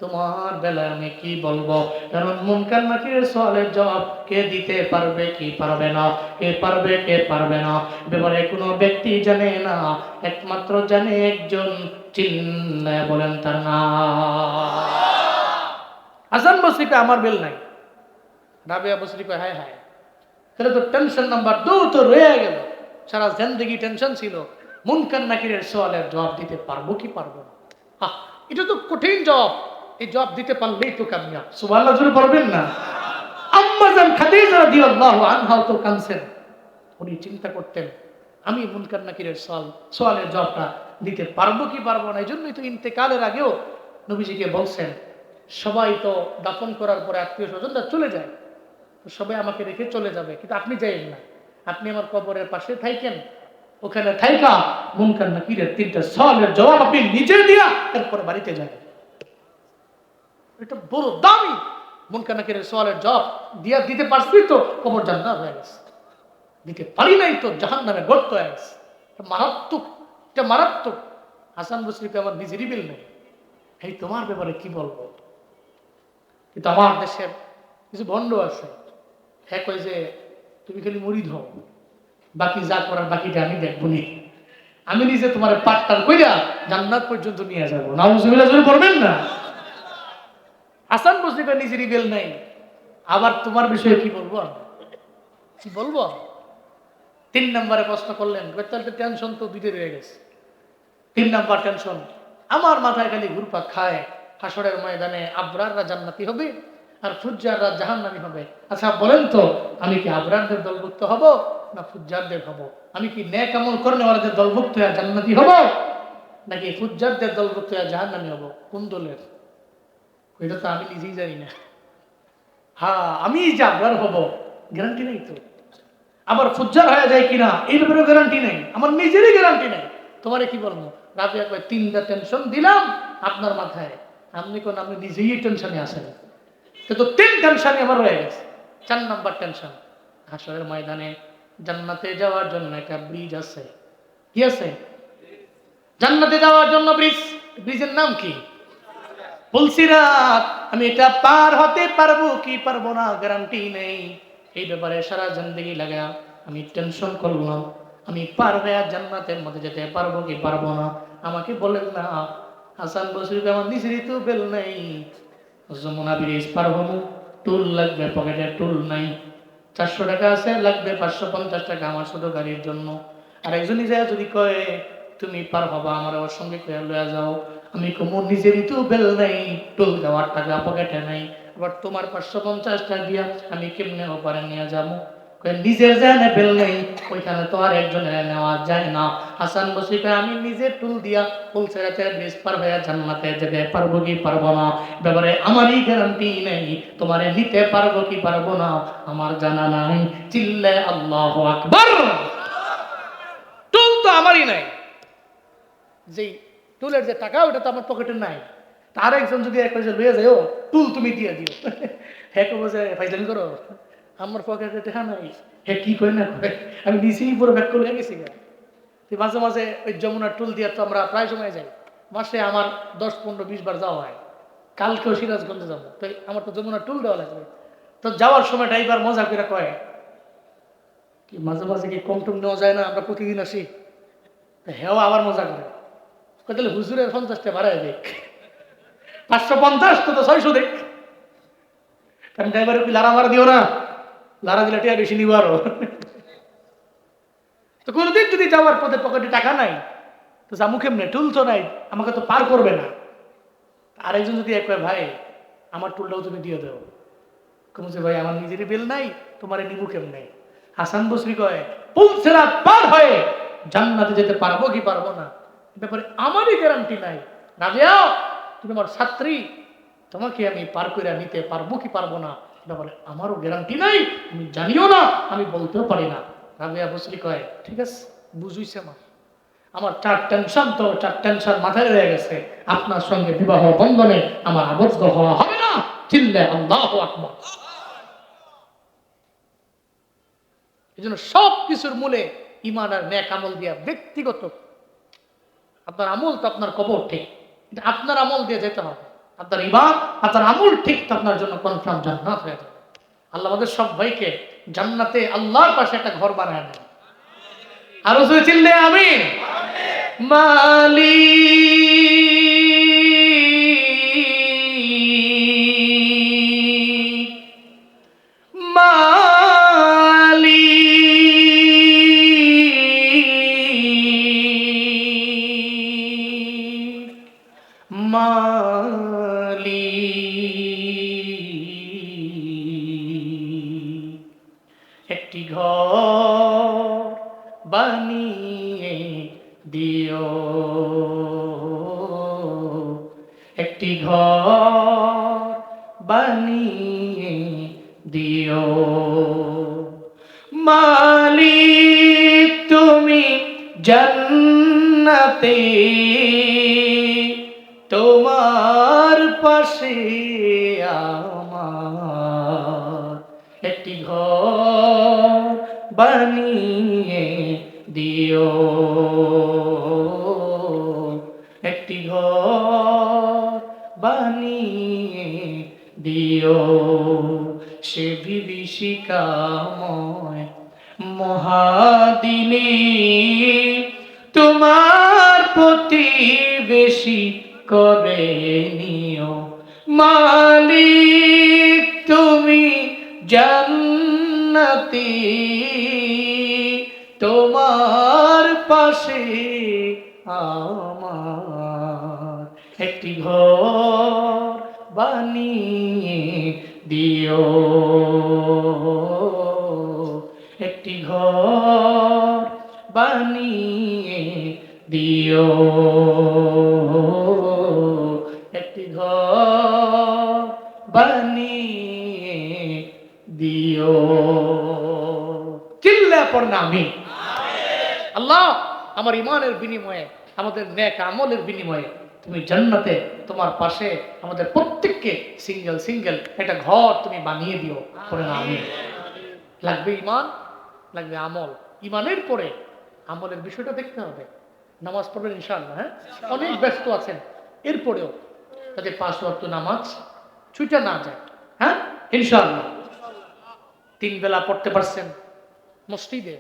তোমার বেলায় আমি কি বলবো? কারণ মুনকার নাকিরের সওয়ালের জবাব কে দিতে পারবে কি পারবে না, কে পারবে কে পারবে না, ব্যাপারে কোনো ব্যক্তি জানে না, একমাত্র জানে একজন, চিল্লায়া বলেন তার নাম। হাসান বসরি কয়, আমার বেল নাই। রাবিয়া বসরি কয়, হায় হায়, তাহলে তো টেনশন নাম্বার 2 তো রয়ে গেল। সারা জিন্দেগি টেনশন ছিল, মুনকার নাকিরের সওয়ালের জবাব দিতে পারবো কি পারবো না। এটা তো কঠিন জবাব, এই জবাব দিতে পারলেই তো কামিয়াব। সুবহানাল্লাহ জোরে বলবেন না? আম্মা জান খাদিজা রাদিয়াল্লাহু আনহা তো কাঁদছেন, উনি চিন্তা করতেন আমি মুনকার নাকিরের সওয়ালের জবাবটা দিতে পারবো কি পারবো না। এই জন্যই তো ইন্তেকালের আগেও নবীজিকে বলছেন, সবাই তো দাফন করার পরে আত্মীয় স্বজনরা চলে যায়, তো সবাই আমাকে রেখে চলে যাবে, কিন্তু আপনি যাইয়েন না, আপনি আমার কবরের পাশে থাকেন, ওখানে থাইকা মুনকার নাকিরের 3টা সওয়ালের জবাব আপনি নিজে দিয়া এরপরে বাড়িতে যাবেন। এটা বড় দামি। মুনকার নাকিরের সওয়ালের জবাব দিতে পারছি তো কবর জান্নাত হয়ে গেছে, দিতে পারি নাই তো জাহান্নামে গর্ত হয়ে গেছে। মারাত্মক, এটা মারাত্মক। হাসান বসরিকে আমার নিজেরই বিল নেই, এই তোমার ব্যাপারে কি বলবো। কিন্তু আমার দেশের কিছু ভণ্ড আছে, হ্যাঁ কই যে তুমি খালি মুরিদ হও, বাকি যা করার বাকিটা আমি দেখবো নি, আমি নিজে তোমার পাট্টাল কইরা জান্নাত পর্যন্ত নিয়ে যাবো। নাউজুবিল্লাহ জোরে পড়বেন না। হাসান বসরিকে নিজেরই বিল নেই, আবার তোমার বিষয়ে কি বলবো, কি বলবো। 3 নম্বরে প্রশ্ন করলেন, টেনশন তো দুইটা রয়ে গেছে। 3 নম্বর টেনশন আমার মাথায় খালি ঘুরপাক খায়, হাসরের ময়দানে আবরাররা জান্নাতি হবে আর ফুজ্জাররা জাহান্নামী হবে। আচ্ছা বলেন তো, আমি কি আবরারদের দলভুক্ত হব না ফুজ্জারদের হব? আমি কি নেক আমল করেনওয়ালাদের দলভুক্ত হয়ে জান্নাতি হব নাকি ফুজ্জারদের দলভুক্ত হয়ে জাহান্নামী হব? কোন দলের? এটা তো আমি নিজেই জানি না। হ্যাঁ, আমি যে আবরার হব গ্যারান্টি নেই তো, আবার ফুজ্জার হয়ে যায় কিনা এই ব্যাপারে গ্যারান্টি নেই, আমার নিজেরই গ্যারান্টি নেই। তোমারে কি বলবো? রাবিয়া কয় 3টা টেনশন দিলাম আপনার মাথায়, আপনি কোন আপনি নিজেই টেনশনে আসেন। তো 3 টেনশনই আমার রয়ে গেছে। 4 নম্বর টেনশন, হাসরের ময়দানে জান্নাতে যাওয়ার জন্য একটা ব্রিজ আছে। কি আছে? জান্নাতে যাওয়ার জন্য ব্রিজ। ব্রিজের নাম কি? পুলসিরাত। আমি এটা পার হতে পারবো কি পারবো না গ্যারান্টি নেই। এই ব্যাপারে সারা জিন্দেগি লাগা আমি টেনশন করলাম, আমি পার হয়ে জান্নাতের মধ্যে যেতে পারবো কি পারবো না। আমাকে বলেন না হাসান বসরিকে আমার নিজেরই তো বেল নেই, যমুনা ব্রিজ পার হবো, টুল লাগবে, পকেটে টুল নাই, 400 টাকা আছে, লাগবে 550 টাকা আমার ছোট গাড়ির জন্য। আর একজনই যায় যদি কয় তুমি পার হবা আমার ওর সঙ্গে কয়ে লয়ে যাও, আমি কোমর নিজেরই তো বেল নেই, টুল দেওয়ার টাকা পকেটে নাই, আবার তোমার 550 টাকা দিয়া আমি কেমনে ওপারে নিয়ে যাবো? নিজের জানে বেল নেই, ওইখানে তো আর একজনের নেওয়া যায় না। হাসান বসরি কয় আমি নিজে টুল দিয়া ফুলসিরাতের ব্রিজ পার হয়ে জান্নাতে যেতে পারবো কি পারবো না ব্যাপারে আমারই গ্যারান্টি নেই, তোমারে নিতে পারবো কি পারবো না আমার জানা নাই। চিল্লে আল্লাহু আকবার। টুল তো আমারই নাই, যেই টুলের যে টাকা ওটা তো আমার পকেটে নাই। তার একজন যদি এক পয়সা লইয়া যায়, ও টুল তুমি দিয়ে দিও, হ্যাঁ কবো যে ফাইজলামি করো, আমার পকেটে টাকা নাই, হ্যাঁ কি করে না করে, আমি নিজেই পুরো ব্যাগ করে গেছি। মাঝে মাঝে ওই যমুনার টুল দিয়ে তো আমরা প্রায় সময় যাই, মাসে আমার 10, 15, 20 বার যাওয়া হয়। কালকেও সিরাজগঞ্জে যাবো, তো আমার তো যমুনার টুল দেওয়া লাগবে। তো যাওয়ার সময় ড্রাইভার মজা করে কয় কি মাঝে মাঝে কি কম টুম নেওয়া যায় না, আমরা প্রতিদিন আসি। হেও আবার মজা করে, তাহলে হুজুরের 50টা বাড়ায় দেখ, 550 তো 600 দেখ। কারণ ড্রাইভারের কি লারা মারা দিও না, লারা দিলে টিয়া বেশি নিব আরো। তো কোনোদিন যদি যাওয়ার পথে পকেটে টাকা নাই তো যা মুখে এমনি টুল তো নাই, আমাকে তো পার করবে না। আরেকজন যদি এক ভাই আমার টুলটাও তুমি দিয়ে দেও, কমছে ভাই আমার নিজেরই বিল নাই, তোমার নিবু কেমনে? হাসান বসরি কয় পুলসিরাত পার হয়ে জান্নাতে যেতে পারবো কি পারবো না ব্যাপারে আমারই গ্যারান্টি নাই। রাবিয়া তুমি আমার ছাত্রী, তোমাকে আমি পার করে নিতে পারবো কি পারবো না ব্যাপারে আমারও গ্যারান্টি নাই, আমি জানিও না, আমি বলতেও পারি না। রাবিয়া বসরি কয় ঠিক আছে, বুঝুইছে আমার 4 টেনশন তো 4 টেনশন মাথায় রয়ে গেছে, আপনার সঙ্গে বিবাহ বন্ধনে আমার আবদ্ধ হওয়া হবে না। চিল্লে আল্লাহু আকবার। এই জন্য সব কিছুর মূলে ইমান আর নেক আমল দিয়া ব্যক্তিগত আপনার আমল তো আপনার কবর ঠিক, এটা আপনার আমল দিয়ে যেতে হবে। আপনার ইমান আপনার আমল ঠিক তো আপনার জন্য কনফার্ম জান্নাত হয়ে যাবে। আল্লাহ আমাদের সব ভাইকে জান্নাতে আল্লাহর পাশে একটা ঘর বানায় দেন। আরো জোরে চিল্লে আমিন। একটি ঘর বানিয়ে দিও, একটি ঘর বানিয়ে দিও, মালিক তুমি জান্নাতে তোমার পাশে একটি ঘর বানিয়ে দিও, একটি ঘর বানিয়ে দিও, সে বিভীষিকাময় মহাদিনে তোমার প্রতিবেশী করে নিও। মালিক তুমি জান্নাতি, তোমার পাশে আমার একটি ঘর বানিয়ে দিও, একটি ঘর বানিয়ে দিও, একটি ঘর বানিয়ে দিও। চিল্লা পড়না আমি আল্লাহ আমার ইমানের বিনিময়ে, আমাদের নেক আমলের বিনিময়ে তুমি জান্নাতে তোমার পাশে আমাদের প্রত্যেককে সিঙ্গেল সিঙ্গেল একটা ঘর তুমি বানিয়ে দিও। পড়ে না আমি। লাগবে ইমান, লাগবে আমল। ইমানের পরে আমলের বিষয়টা দেখতে হবে। নামাজ পড়বেন ইনশাআল্লাহ, হ্যাঁ অনেক ব্যস্ত আছেন, এরপরেও যাতে 5 ওয়াক্ত নামাজ ছুটে না যায়, হ্যাঁ ইনশাআল্লাহ। 3 বেলা পড়তে পারছেন মসজিদে,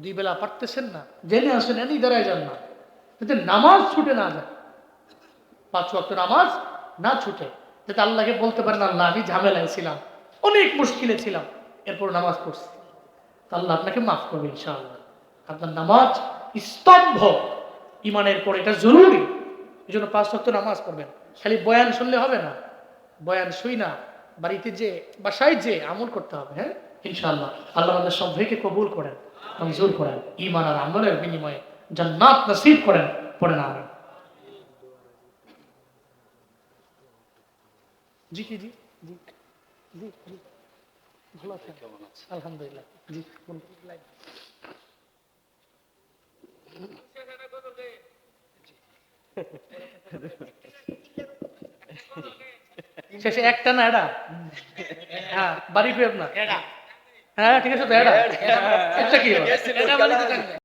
2 বেলা পারতেছেন না, জেনে আসেন, এনেই দাঁড়ায় যান না, যাতে নামাজ ছুটে না যায়, 5 ওয়াক্ত নামাজ না ছুটে, যাতে আল্লাহকে বলতে পারেন আল্লাহ আমি ঝামেলায় ছিলাম, অনেক মুশকিলে ছিলাম, এরপর নামাজ পড়ছি, আল্লাহ আপনাকে মাফ করবে ইনশাআল্লাহ। আপনার নামাজ স্তম্ভ, ইমানের পরে এটা জরুরি। এই জন্য 5 ওয়াক্ত নামাজ পড়বেন। খালি বয়ান শুনলে হবে না, বয়ান শুই না, বাড়িতে যে বাসায় যে আমল করতে হবে, হ্যাঁ ইনশাআল্লাহ। আল্লাহ আমাদের সবাইকে কবুল করেন, মঞ্জুর করেন, ঈমান আর আমলের বিনিময়ে জান্নাত নসিব করেন। পড়েন আমিন। জি কি জি জি জি জি ভালো আছেন? আলহামদুলিল্লাহ। জি বলুন। শেষে একটা না এটা, হ্যাঁ বাড়ি কই আপনার? হ্যাঁ ঠিক আছে তো এটা একটা কি